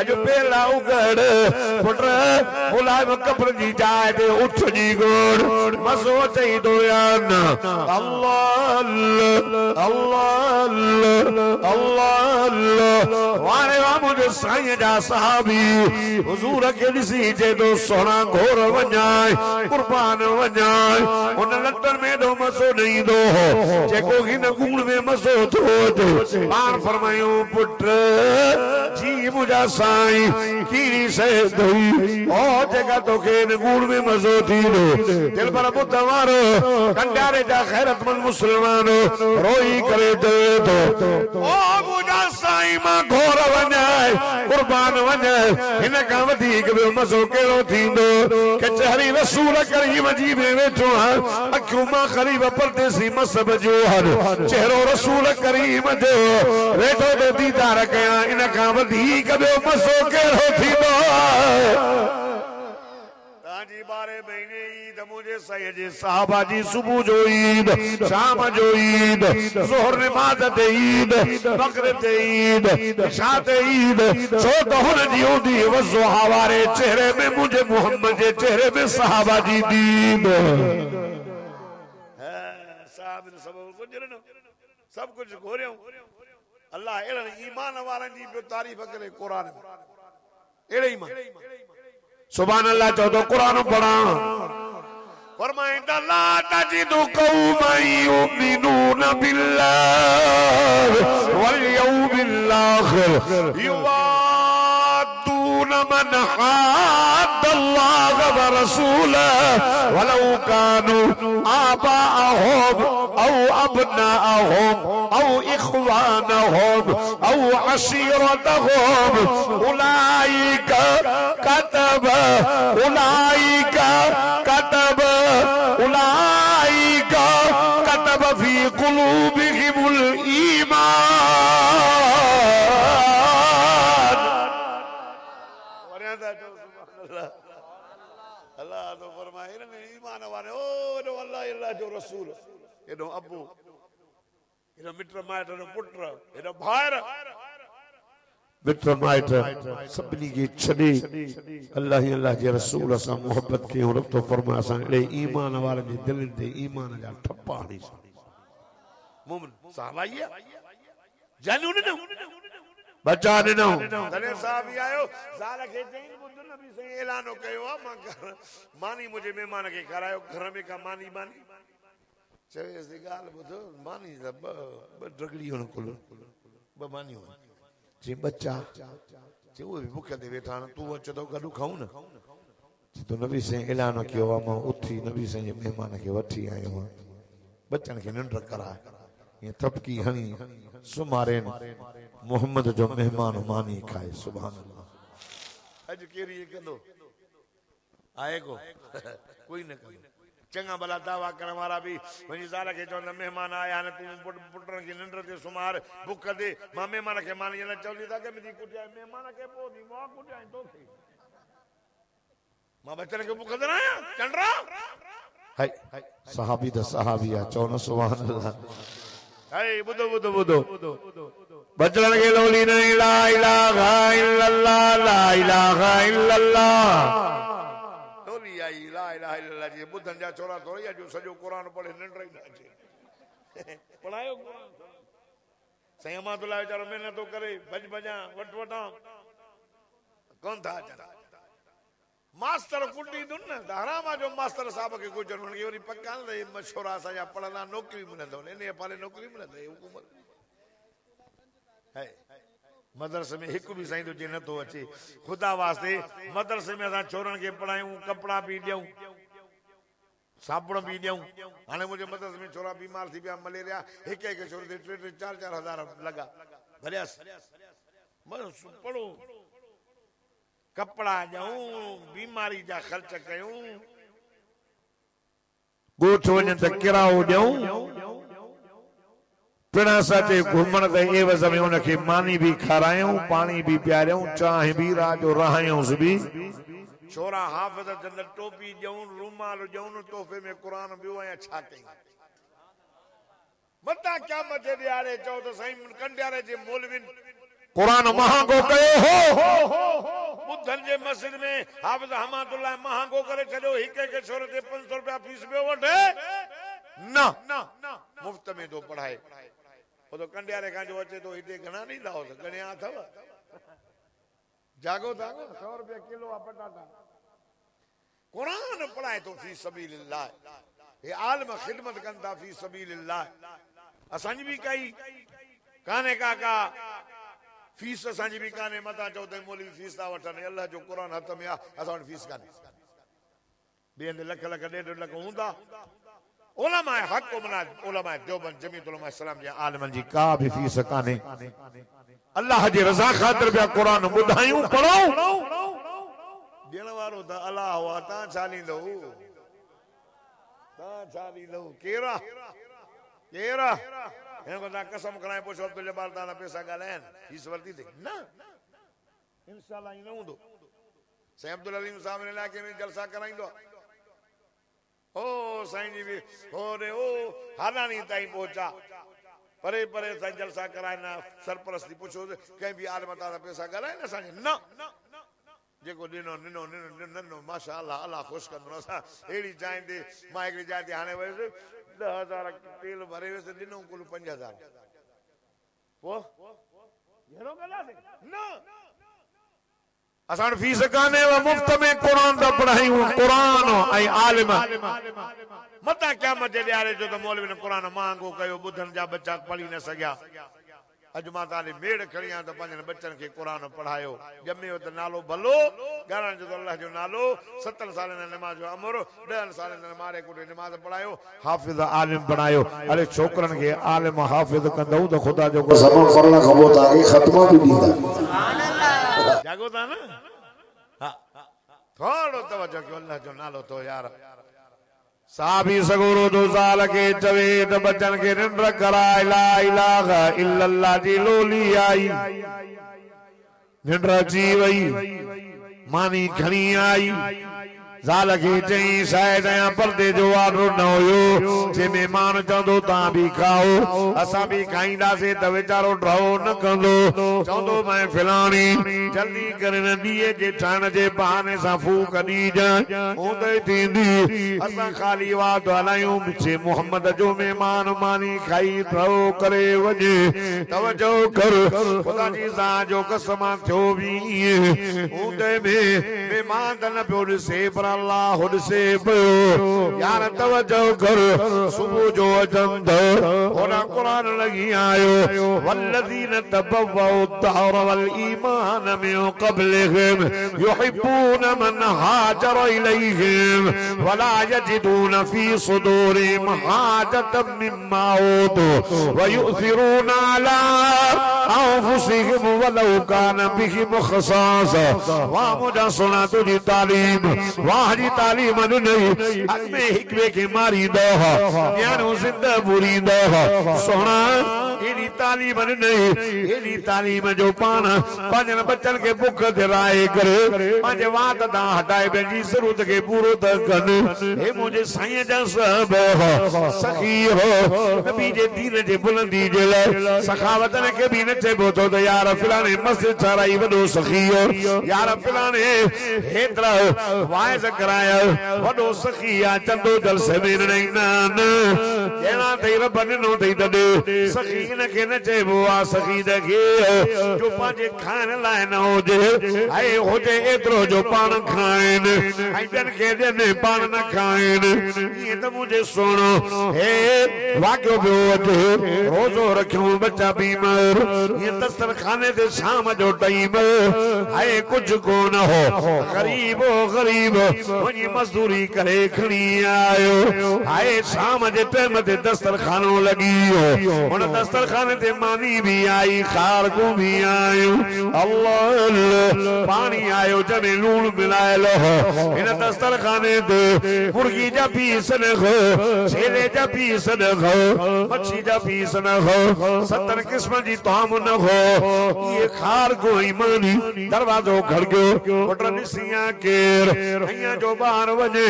अजो पेला उगड़ पुट मुलायम कपड़ जी जाए दे उठ जी गोड़ मसो चई दो यान अल्लाह अल्लाह अल्लाह वारे वा मुझे साईं जा सहाबी हुजूर के दिसी जे दो सोना घोर वञाए कुर्बान वञाए उन लटन में दो मसो नहीं दो जेको हिन गुण में मसो थो पाण फरमायो पुट जी मुझा साईं कीड़ी से दई ओ जेका तोखे इन गुण में मसो थी दो दिल पर बुधवार कंडारे जा खैरतमंद मुसलमान रोई करे दे दो ओ मुझा साईं मां घोर वञाए कुर्बान वञाए हिन खां वधीक ॿियो मज़ो कहिड़ो थींदो कचहरी रसूल करीम जी में वेठो आहे अखियूं मां ग़रीब परदेसी मसब जो हर चेहरो रसूल करीम जो वेठो तो दीदार कयां इन खां वधीक ॿियो मज़ो कहिड़ो थींदो जी बारे महीने ईद मुझे साईं जे साहबा जी सुबह जो ईद शाम जो ईद ज़ोहर नमाज़ ते ईद बकरे ते ईद इशा ते ईद छो तो हुन जी उदी वज़ो हवारे चेहरे में मुझे मोहम्मद जे चेहरे में साहबा जी दीद साहब ने सब कुछ घोरियो अल्लाह एड़न ईमान वारन जी बि तारीफ़ करे कुरान में एड़े ईमान सुभान अल्लाह चो तो कुरान पढ़ा फरमाइंदा ला तजिदु कौमन युमिनून बिल्लाहि वल यौमिल आखिर युवाद्दून मन हाद्दल्लाह व रसूलहु वलौ कानू आबाअहुम औ अबनाअहुम औ इख्वानहुम औ अशीरतहुम उलाइका कतब फी कुलूबिहिमुल ईमान अल्लाह तो फरमाए न ईमान वाले ओ नो अल्लाह अल्लाह जो रसूल एनो अबू एनो मित्र माइट एनो पुत्र एनो भायर मित्र माइट सभिनी खे छॾे अल्लाह अल्लाह जे रसूल सां मोहब्बत कयूं रब तो फरमाए असां अहिड़े ईमान वारनि जे दिलनि ते ईमान जा ठपा हणी मोमिन साहबाईया जानू न बचा ॾिनो तॾहिं साहबी आयो ज़ाल खे चईं ॿुध नबी साईं ऐलानो कयो आहे मां मानी मुंहिंजे महिमान खे खारायो घर में का मानी चयोसि ॻाल्हि ॿुधो मानी ॿ ढगड़ियूं कुल ॿ मानियूं जी बच्चा जी वो भी भूखे दे बैठा न तू अच तो गडू खाऊं न जी तो नबी से ऐलान कियो वा मां उठी नबी से मेहमान के वठी आयो हां बच्चन के निंड करा ये थपकी हणी सुमारे मोहम्मद जो मेहमान मानी खाए सुभान अल्लाह अज केरी कंदो आए को कोई न करे चंगा भला दावा करण वाला भी वही ज़ाल के चवंदा मेहमान आया न तू पुटन की निंड ते सुमार भूख दे मां मेहमान के मान न चवंदी था के मुंहिंजी कुटिया मेहमान के पोदी मां कुटिया तोखे मां बच्चन के भूख दराया चंडरा हाय सहाबी द सहाबिया चवनो सुभान अल्लाह हाय बुधो बच्चन के लोली नहीं ला इलाहा इल्लल्लाह ला इलाहा इल्लल्लाह जी बुधन जा छोरा थोड़ी जो सजो कुरान पढ़े निंड ही ना अचे पढ़ायो साईं अमातुल्लाह वेचारो महिनत तो करे भजा वटा कौन था मास्टर कुटी दुन न हरामा जो मास्टर साहब के गुजर उनके वरी पक्का न मशहूरा साजा पढ़ना नौकरी मिलंदो ने पाले नौकरी मिलंदो हुकूमत है मदरसे में एक भी साईं तो जे न तो अचे खुदा वास्ते मदरसे में असा छोरन के पढ़ायूं कपड़ा भी दियूं साबुण भी दियूं हाने मुझे मदरसे में छोरा बीमार थी पिया मलेरिया एक छोरे ते 3-4 हज़ार लगा भरिया बस पढ़ो कपड़ा ॾियूं बीमारी जा ख़र्च कयूं ॻोठ वञनि त किराओ ॾियूं पिण सचे घुमण ते एवज़ में उनखे मानी भी खारायूं पानी भी पियारियूं चांहि भी रात जो रहायूंसि भी छोरा हाफ़िज़ जन टोपी ॾियूं रुमाल ॾियूं तोहफ़े में क़ुरान ॿियो ऐं छा कयूं मता क्या मजे ॾियारे चओ त साईं कंडियारे जे मौलविन कुरान महांगो कयो हो बुधन जे मस्जिद में हाफ़िज़ हमादुल्लाह महांगो करे छॾियो हिक हिक छोरे ते 500 रुपया फीस ॿियो वठे न मुफ्त में तो पढ़ाए वो तो कंडियारे खां जो अचे तो हिते घणा ॾींदा हो गणिया अथव जागो था 100 रुपया किलो आ पटाटा कुरान पढ़ाए तो फी सबीलिल्लाह ये आलम खिदमत कंदा फी सबीलिल्लाह असांजी भी कई काने काका फीस असांजी भी काने मता चओ त मौलवी फीस था वठनि अल्लाह जो कुरान हथ में आ असां वटि फीस काने ॿियनि लख लख 1.5 लख हूंदा उलमा हक़ मना उलमा देवबंद जमीयत उलमा इस्लाम जे आलिमनि जी का भी फीस काने अल्लाह जी रज़ा ख़ातिर पिया कुरान ॿुधायूं पढ़ो ॾियण वारो त अल्लाह हुआ तव्हां छा ॾींदव केरा हिन को तव्हां कसम खणाए पुछो अब्दुल जब्बार तव्हां पैसा ॻाल्हाइनि फीस वरिती अथई न इंशाअल्लाह ईअं न हूंदो साईं अब्दुल अलीम साहब इलाइक़े में जलसा कराईंदो ओ साईं जी भी होरे ओ हालानी ताईं पहुचा परे परे साईं जलसा कराइना सरपरस्ती पुछो कंहिं बि आलम तां पैसा ॻाल्हाइनि असांखे न जेको ॾिनो माशाअल्लाह अल्लाह ख़ुशि कंदो असां अहिड़ी जाइ ते मां हिकिड़ी जाइ ते हाणे वियुसि 10,000 तेल भरे वियुसि ॾिनो कुल 5,000 पोइ घणो ॻाल्हासीं न असां फीस काने मुफ्त में कुरान दा पढ़ायूं कुरान ऐं आलिम मता क़यामत जे ॾियारे जो त मौलवी ने कुरान महांगो कयो ॿुधनि जा बच्चा पढ़ी न सघिया अॼु मां तव्हांजी मेड़ खणी आहियां त पंहिंजनि बच्चनि खे कुरान पढ़ायो ॼमियो त नालो भलो ॻाल्हाइण जो त अल्लाह जो नालो 70 सालनि नमाज़ जो अमर 10 सालनि मारे कुटे नमाज़ पढ़ायो हाफ़िज़ आलिम बणायो अरे छोकरनि खे आलिम हाफ़िज़ कंदव त ख़ुदा जो कसम पढ़ण खां पोइ तव्हांखे ख़तमो बि ॾींदा जागो था न हा थोड़ो तवज्जो कयो अल्लाह जो नालो तो यार साबी सगुरु दो साल के चवे त बचन के निंड कराए ला इलाहा इल्लल्लाह जी लोली आई निंड अची वई मानी खणी आई ज़ाल खे चई शायद या पर्दे जो वारो न हुयो जे मेहमान चवंदो तव्हां भी खाओ असां भी खाईंदासीं त वीचारो ड्राओ न कंदो चवंदो मैं फिलाणी जल्दी करे न ॾीए जे ठाहिण जे बहाने सां फूक ॾीजां हूंदे थींदी असां ख़ाली वात हलायूं मिठे मोहम्मद जो मेहमान मानी खाई ड्राओ करे वञे तवजो कर ख़ुदा जी ज़ात जो कसम थियो बि हूंदे में मेहमान त न पियो ॾिसे पर अल्लाह से यार तवज्जो कर सुबह जो अजंद और कुरान लगी आयो वल्लज़ीन तबव्वउ الدار والईमान من قبلهم يحبون من هاجر إليهم ولا يجدون في صدورهم حاجة مما أوتوا ويؤثرون على أنفسهم ولو كان بهم خصاصة ومجا صلاة जी तालीम वाहरी तालीम नहीं अगमे हिकवे के मारी दो यानो जिंदा बुरी दो सोना एडी तालीम नहीं एडी तालीम जो पान पंजन बच्चन के भुख दिलाए करे पंज वात दा हटाए बेजी जरूरत के पूरो त कन हे मुझे साईं जा सब सखी हो नबी जे दीन जे बुलंदी जे ले सखावत ने के भी न चेबो तो यार फलाने मस्जिद ठहराई वडो सखी हो यार फलाने हेतरा वाइज कराया वडो सखी आ चंदो जलसे में नहीं न जेना थई रब नो थई तडे सखी न के न चेबो आ सखी दगे जो पाजे खान लाए न होजे आए होजे एतरो जो पान खाइन आई बन के ने पान न खाइन ये तो मुझे सुनो हे वाक्यो बियो अचे रोजो रखियो बच्चा बीमार ये दस्तरखाने दे शाम जो टाइम आए कुछ को न हो गरीब गरीब वही मजदूरी करे खणी आयो आए शाम जे टाइम ते दस्तरखानो लगी हो उन दस्तर दस्तरखाने ते मानी भी आई खार को भी आयो अल्लाह पानी आयो जमे लूण मिलाए लो इन दस्तरखाने ते मुर्गी जा पीस न हो छेले जा पीस न हो मच्छी जा पीस न हो 70 किस्म जी ताम न हो ये खार को ईमानी दरवाजो खड़गयो पुट निसिया केर अया जो बाहर वने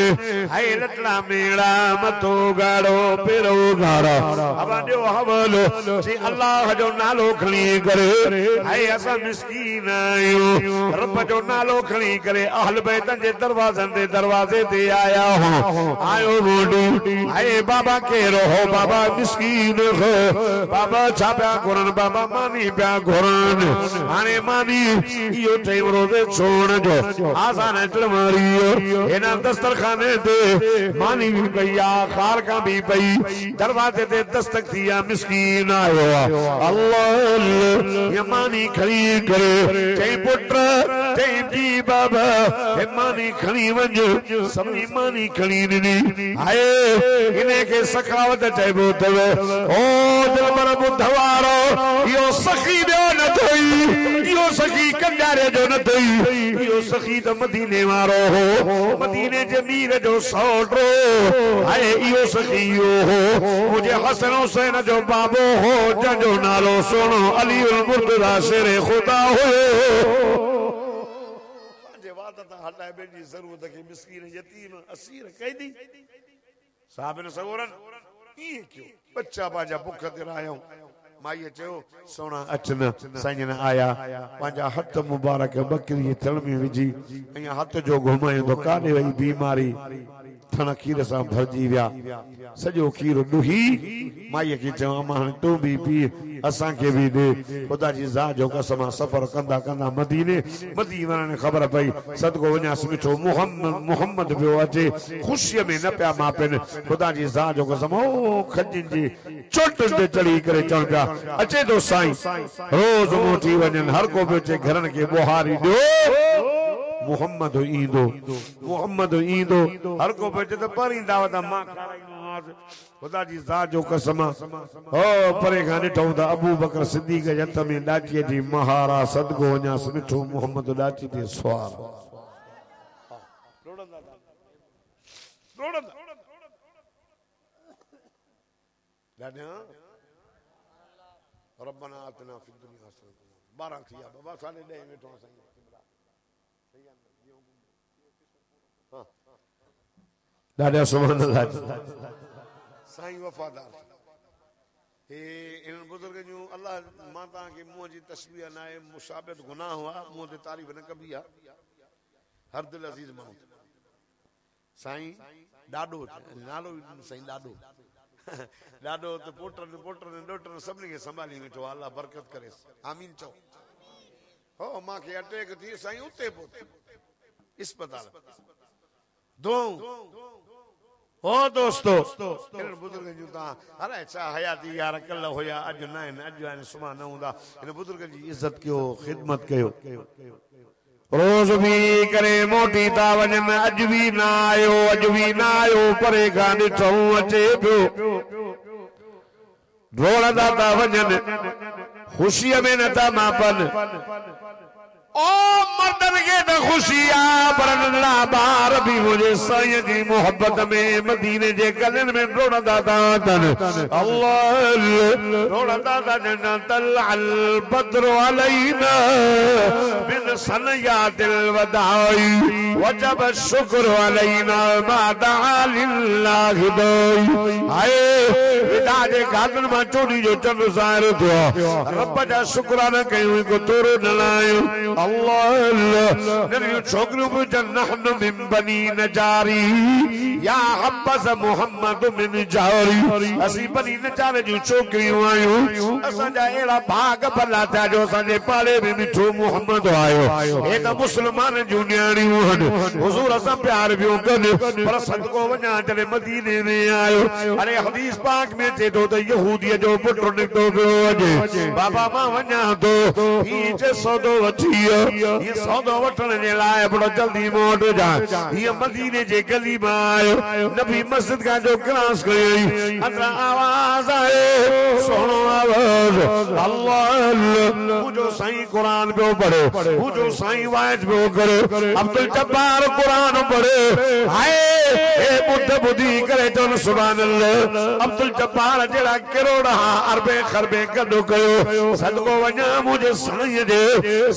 हाय लटड़ा मेड़ा मतो गाड़ो पेरो गाड़ा अब जो हवल जी अल्लाह जो नालो खणी करे हाय असा मिस्कीन आयो रब जो नालो खणी करे अहल बैतन जे दरवाजे ते आया हो आयो बोडू हाय बाबा केरो हो बाबा मिस्कीन हो बाबा छा प्या घुरन बाबा मानी प्या घुरन हाने मानी यो टाइम रोजे छोड़ जो आसान मारियो एना दस्तरखाने ते मानी भी पई खार का भी पई दरवाजे ते दस्तक दिया मिस्कीन आयो अल्लाह ये मानी खड़ी करे चई पुत्र चई जी बाबा ये मानी खड़ी वंज सभी मानी खड़ी नी आए इने के सखावत चइबो तवे ओ दिलबर बुधवारो यो सखी ॿियो न थई यो सखी कंडारे जो न थई यो सखी त मदीने वारो हो मदीने जे मीर जो सौटो हाय इयो सखी यो हो मुझे हसन हुसैन जो बाबो हो जंजो नालो सोनो अली उल मुर्तजा शेर खुदा हो जे वादत हटाए बेजी जरूरत के मिस्कीन यतीम असीर कैदी साहब ने सगोरन ई क्यों बच्चा बाजा भुख ते रायो माई चयो सोना अचन साईं ने आया पंहिंजा हथ मुबारक बकरी थल में विझी ऐं हथ जो घुमायो तो काॾे वई बीमारी थण खीर सां भरजी विया सॼो खीर ॾुही माईअ खे चयो अम्मा हाणे तूं बि पी असांखे बि ॾे ख़ुदा जी ज़ात जो कसम सफ़र कंदा कंदा मदीने वञण ख़बर पई सदको वञासि मिठो मुहम्मद पियो अचे ख़ुशीअ में न पिया मापनि ख़ुदा जी ज़ात जो कसम ओ खजनि जी चोटुनि ते चढ़ी करे चवनि पिया अचे थो साईं रोज़ मोटी वञनि हर को पियो चए घरनि खे ॿुहारी ॾियो मुहम्मद ईंदो हर को पियो चए त परींदा हुआ त मां खाराईंदोमांसि खुदा जी ज़ात जो कसम हो परे खां ॾिठूं त अबू बकर सिद्दीक़ जे हथ में ॾाचीअ जी महारा सदको वञासि मिठो मुहम्मद ॾाची ते सुवार रब्बना आतिना फिद दुनिया हसनतन 12 थी विया बाबा 10:30 वेठो साईं दादा सुभान अल्लाह साईं वफादार हे इन बुजुर्ग जो अल्लाह मां ता के मुंह जी तस्बीह ना है मुशाबत गुनाह हुआ मुंह ते तारीफ न कबी आ हर दिल अजीज मां साईं डाडो नालो साईं डाडो डाडो तो पोटर ने डॉक्टर सबने के संभाली वेठो अल्लाह बरकत करे आमीन चो हो मां के अटैक थी साईं उते पहुते अस्पताल दो ओ दोस्तों इन बुजुर्ग जो ता अरे छा हयाती यार कल होया अज न अज सुमा न हुंदा इन बुजुर्ग जी इज्जत कयो खिदमत कयो रोज भी करे मोटी ता वजन अज भी ना आयो परे खां ॾिठो अचे पियो रोड़दा ता वजन खुशीअ में न था मापन ओ मर्दन के तो खुशिया पर नंढड़ा बार भी मुझे साईं जी मोहब्बत में मदीने जे गलन में रोड़दा ता तन अल्लाह रोड़दा ता जन्नतल अल बद्र अलैना बिन सनयातिल वदाई वजब शुक्र अलैना मा दआ लिल्लाह दाई आए विदा जे गादन में चोरी जो चंद ज़ाहिर थियो रब जा शुक्राना कयूं को तोरो न लायो अल्लाह नरियो छोकरियों में जन्नत मिन बनी नजारी या हब्बस मोहम्मद मिन जारी असी बनी नजारे जो छोकरियों आयो असा जा एड़ा भाग भला था जो असांजे पाड़े में मिठो मोहम्मद आयो ए त मुसलमान जो न्याणियूं हन हुजूर असा प्यार बियो कन पर सदको वञा जॾहिं मदीने में आयो अरे हदीस पाक में चे तो यहूदी जो पुट निकतो पियो अॼु बाबा मां वञा तो ही जे सौदो वठी ये सौदो वठण जे लाइ बड़ो जल्दी मोट जा ये मदीने जे गली में आयो नबी मस्जिद का जो क्रॉस कई अंदर आवाज आए सुनो आवाज अल्लाह मुझो साईं कुरान पे पढ़ो मुझो साईं वाइज पे करो अब्दुल जब्बार कुरान पढ़े हाय ए बुद्ध बुद्धि करे तो सुभान अल्लाह अब्दुल जब्बार जेड़ा करोड़ा अरबे खरबे कदो कयो सदको वणा मुझे साईं जे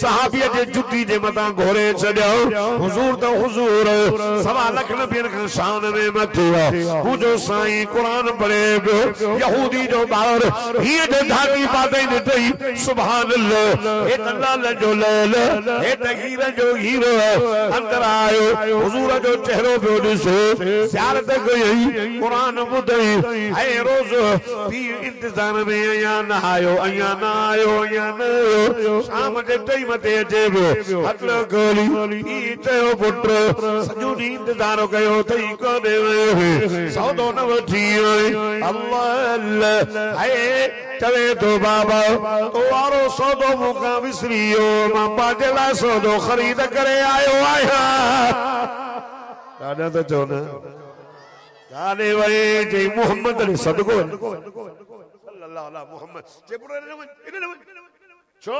सहाबीअ जे जुटी जे मथा घोरे छॾियो हुजूर तो हुजूर सवा लख नबियन खां शान में मथे मुझो साईं कुरान पढ़े पियो यहूदी जो ॿार हीअ जो धागी पातई ॾिठई सुभान अल्लाह हे लाल जो लाल हे हीर जो हीरो अंदर आयो हुजूर जो चेहरो पियो ॾिसे ज़ियारत कई कुरान ॿुधई ऐं रोज़ पी इंतज़ार में अञा न आयो अञा न आयो अञा न आयो शाम जे टाइम ते अचे पियो हथ खोली पी चयो पुट सॼो ॾींहुं इंतज़ार कयो अथई कोन्हे वियो सौदो न वठी अल्लाह अल्लाह हाय चवे तो बाबा तो वारो सौदो मूंखां विसरी वियो मां पंहिंजे लाइ सौदो ख़रीद करे आयो आहियां ॾाढा त चओ न काॾे वई चई मोहम्मद ने सदको सल्लल्लाहु अलैहि मोहम्मद जे पुर न वञ छो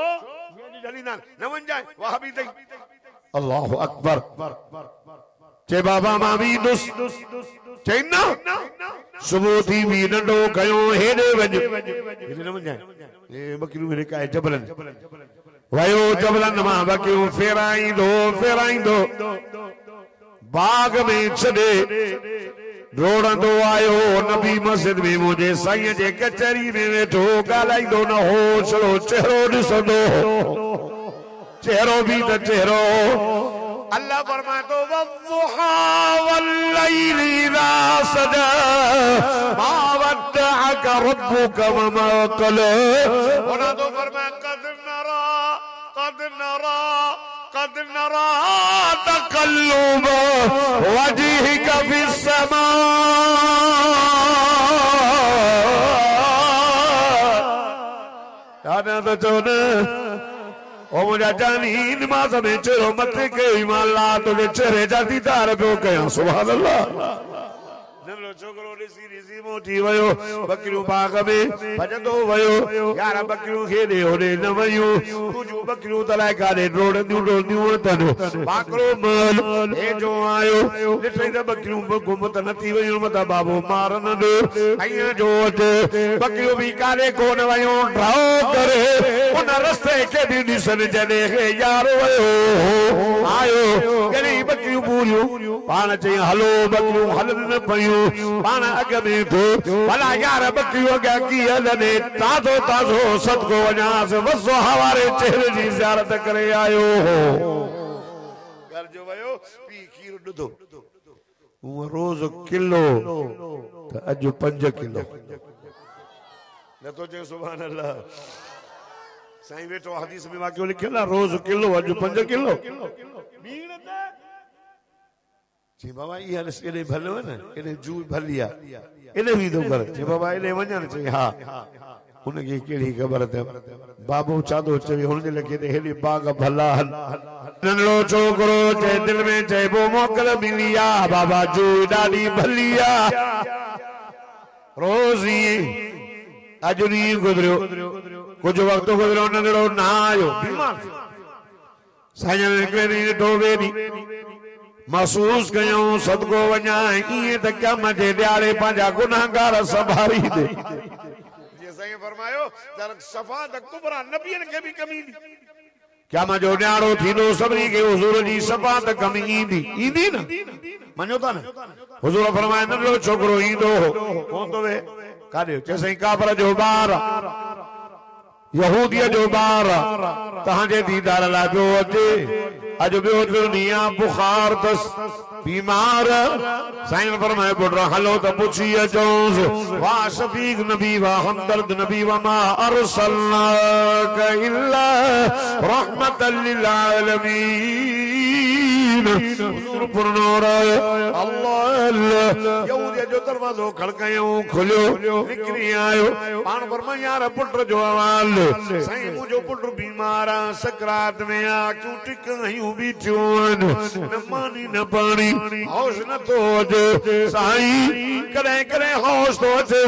जलीनान न वञ जाए वहाबी तई अल्लाहु अकबर चे बाबा मां भी दुस चई न सुबुह थी भी नंढो कयो हेॾे वञ हेॾे न वञ जाए ए बकरियूं हेॾे काए जबलन वयो जबलन मां बकरियूं फेराईंदो बाग में छॾे रोड़ंदो आयो नबी मस्जिद में मुझे साईं जे कचहरी में वेठो ॻाल्हाईंदो न हो छड़ो चेहरो ॾिसंदो चेहरो भी त चेहरो अल्लाह फरमाए तो वद्दुहा वल्लैलि इज़ा सजा मा वद्दअक रब्बुक वमा क़ला वना तो फरमाए قد نرى تقلب وجهك في السماء انا بتونا ومجا जानी नमाज में चेहरो मथे के माला तो चेहरे जा दीदार पियो कयां सुभान अल्लाह नंढो छोकरो ॾिसी मोटी वयो बकरियूं बाग में भजंदो वयो यार बकरियूं खेॾे होॾे न वयूं तुंहिंजूं बकरियूं तलाए काॾे डोड़ंदियूं अथनि बाकरो मल हे जो आयो ॾिठई त बकरियूं गुम त न थी वयूं मथां बाबो मार न ॾियो ऐं जो अचे बकरियूं बि काॾे कोन वयूं ड्राओ करे उन रस्ते खे बि ॾिसनि जॾहिं हे यार वयो आयो घणी बकरियूं पूरियूं पाण चई हलो बकरियूं हलनि न पयूं पाण अॻ में थो भला यार बकरियूं अॻियां कीअं हलनि ताज़ो सदको वञासि वसो हवारे चेहरे जी ज़ियारत करे आयो हो घर जो वयो पी खीर ॾुधो हूअं रोज़ किलो त अॼु 5 किलो नथो चए सुभान अल्लाह साईं वेठो हदीस में वाक़ियो लिखियल आहे रोज़ किलो अॼु 5 किलो जी बाबा ये एॾे भलो है ना एॾे जू भली आहे एॾे बि थो कर जी बाबा एॾे वञनि चई हा उनखे कहिड़ी ख़बर अथव बाबू छा थो चवे हुनजे लखे ते हेॾे बाग भला नंढड़ो छोकिरो चए दिलि में चइबो मोकल मिली आहे बाबा जू ॾाढी भली आहे रोज़ अॼु ॾींहुं गुज़रियो कुझु वक़्तु गुज़रियो नंढड़ो न आयो बीमार साईं हिकिड़े ॾींहुं ॾिठो ॿिए ॾींहुं महसूस कयूं सदको वञा इएं त कम जे ॾियारे पंहिंजा गुनाहगार संभाली दे जीअं साईं फरमायो शफ़ाअत कुबरा नबियनि खे बि कमी ईंदी क़यामत जो ॾियारो थींदो सभिनी खे हुज़ूर जी शफ़ाअत कमी ईंदी न मञो था न हुज़ूर फरमाए नंढड़ो छोकिरो ईंदो हो कोन थो वे काॾे चए साईं काफ़र जो ॿार यहूदीअ जो ॿार तव्हांजे दीदार लाइ पियो अचे अॼु ॿियो ॾींहुं आहे बुखार अथसि बीमार साईं फरमाए पुट हलो त पुछी अचोसि वाह शफीक नबी वाह हमदर्द नबी वमा अरसलनाक इल्ला रहमतल लिल आलमीन हुजूर पुरनोर अल्लाह यहूदी जो दरवाजो खड़कायो खोलियो निकरी आयो पान फरमाया यार पुट जो हवाल साईं मुझो पुट बीमार आ सकरात में आ क्यों टिक हयूं बीठियों न मानी न पानी होश न तो अचे साईं करे करे होश तो अचे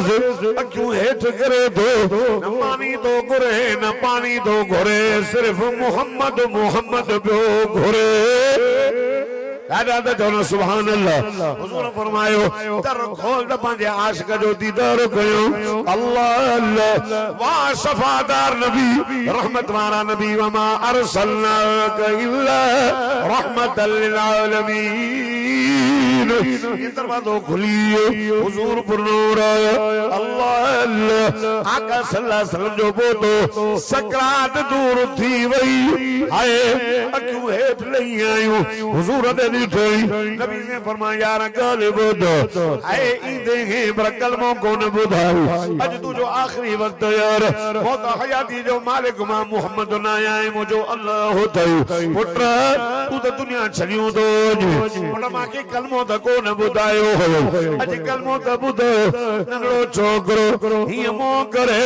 क्यों हेठ करे तो न मानी तो घुरे न पानी तो घुरे सिर्फ मोहम्मद मोहम्मद पियो घुरे दादा चवनो सुभान अल्लाह हुजूर फरमायो दर खोल त पंहिंजे आशिक जो दीदार कयो अल्लाह अल्लाह वाह सफादार नबी रहमत वारा नबी वमा अरसलनाक इल्ला रहमतल लिल आलमीन ये दरवाज़ो खुलियो हुजूर पुरनूर अल्लाह अल्लाह आका सल्लल्लाहु अलैहि वसल्लम जो बोतो सकरात दूर थी वई हाय अखियूं हेठ लही आयूं हुजूर दे नबी ने फरमाया यार गल बुध आए इंदे है बरकल मो कोन बुधाई अज तू जो आखिरी वक्त यार मौत हयाती जो मालिक मा मोहम्मद ना आए मुझो अल्लाह तई पुत्र तू तो दुनिया छलियो तो पुत्र मा के कलमो त कोन बुधायो हो अज कलमो त बुध नंगड़ो छोकरो ही मो करे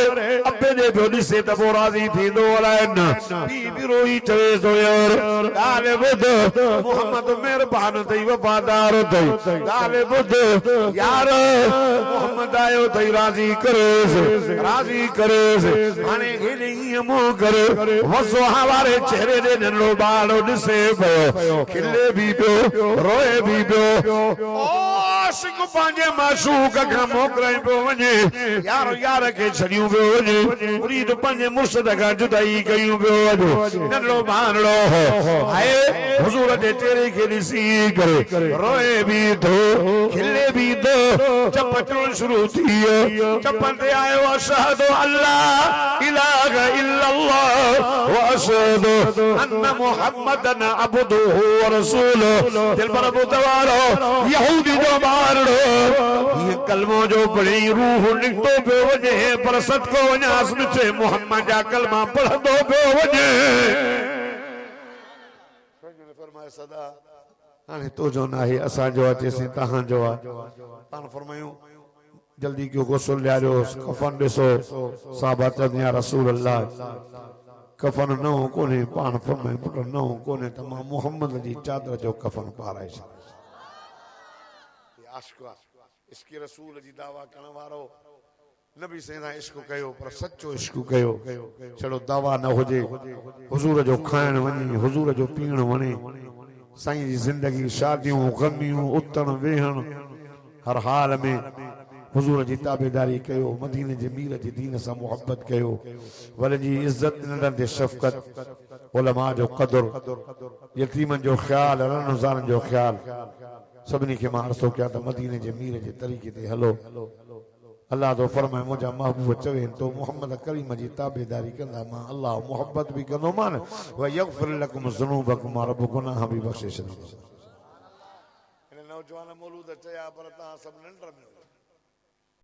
अबे दे जो दिसे त पो राजी थींदो अलाए न बी रोई चवे तो यार गाल बुध मोहम्मद मेहरबान तई वफादार तई गाल बुध यार मोहम्मद आयो तई राजी करे हाने गिली मो करे वसो हवारे चेहरे दे नंढो बाड़ो दिसे पियो खिले भी पियो रोए भी पियो आशिक पंहिंजे माशूक खां मोकिलाए पियो वञे यार यार खे छॾियूं पियो वञे मुरीद पंहिंजे मुर्शिद खां जुदाई कयूं पियो वञे नंढो बाड़ो हाय हुजूर जे चेहरे खे ॾिसी करे रोए भी तो खिले भी तो चपटण शुरू थियो चपन ते आयो अशहदु अल्लाह इलाहा इल्लल्लाह व अशहदु अन्न मुहम्मदन अब्दुहु व रसूलुहु दिल पर बुधवारो यहूदी जो बारड़ो ये कलमो जो पढ़ी रूह निकतो पियो वञे पर सदको वञास मिठे मोहम्मद जा कलमा पढ़ंदो पियो वञे फरमाए सदा हाने तो जो ना है असा जो अचे से तहां जो आ पान फरमायो जल्दी क्यों गुस्ल लियारो कफन ॾिसो साहबा चवनि या रसूल अल्लाह कफन न हो कोने पान फरमाए पुट न हो कोने त मां मोहम्मद जी चादर जो कफन पाराए छॾ आशिक इसके रसूल जी दावा करण वारो नबी सेना इश्क कयो पर सच्चो इश्क कयो छड़ो दावा न होजे हुजूर जो खाइण वञी हुजूर जो पीअण वणे साईं जी जिंदगी शादियों गमियों उतण वेहण हर हाल में हुजूर जी ताबेदारी कयो मदीने जे मीर जी दीन सां मोहब्बत कयो वले जी इज्जत नंढनि ते शफ़क़त उलमा जो क़दर यतीमन जो ख्याल रनज़ारन जो ख्याल सभिनी खे मां अर्ज़ो कयां त मदीने जे मीर जे तरीक़े ते हलो अल्लाह तो फरमाए मुझा महबूब चवे तो मोहम्मद करीम जी ताबेदारी कंदा मां अल्लाह मोहब्बत भी कंदो मान व यगफिर लकुम ज़ुनूबकुम रब गुनाह भी बख़्शे छॾींदो इन नौजवान मौलूद चया पर तहां सब नंढ में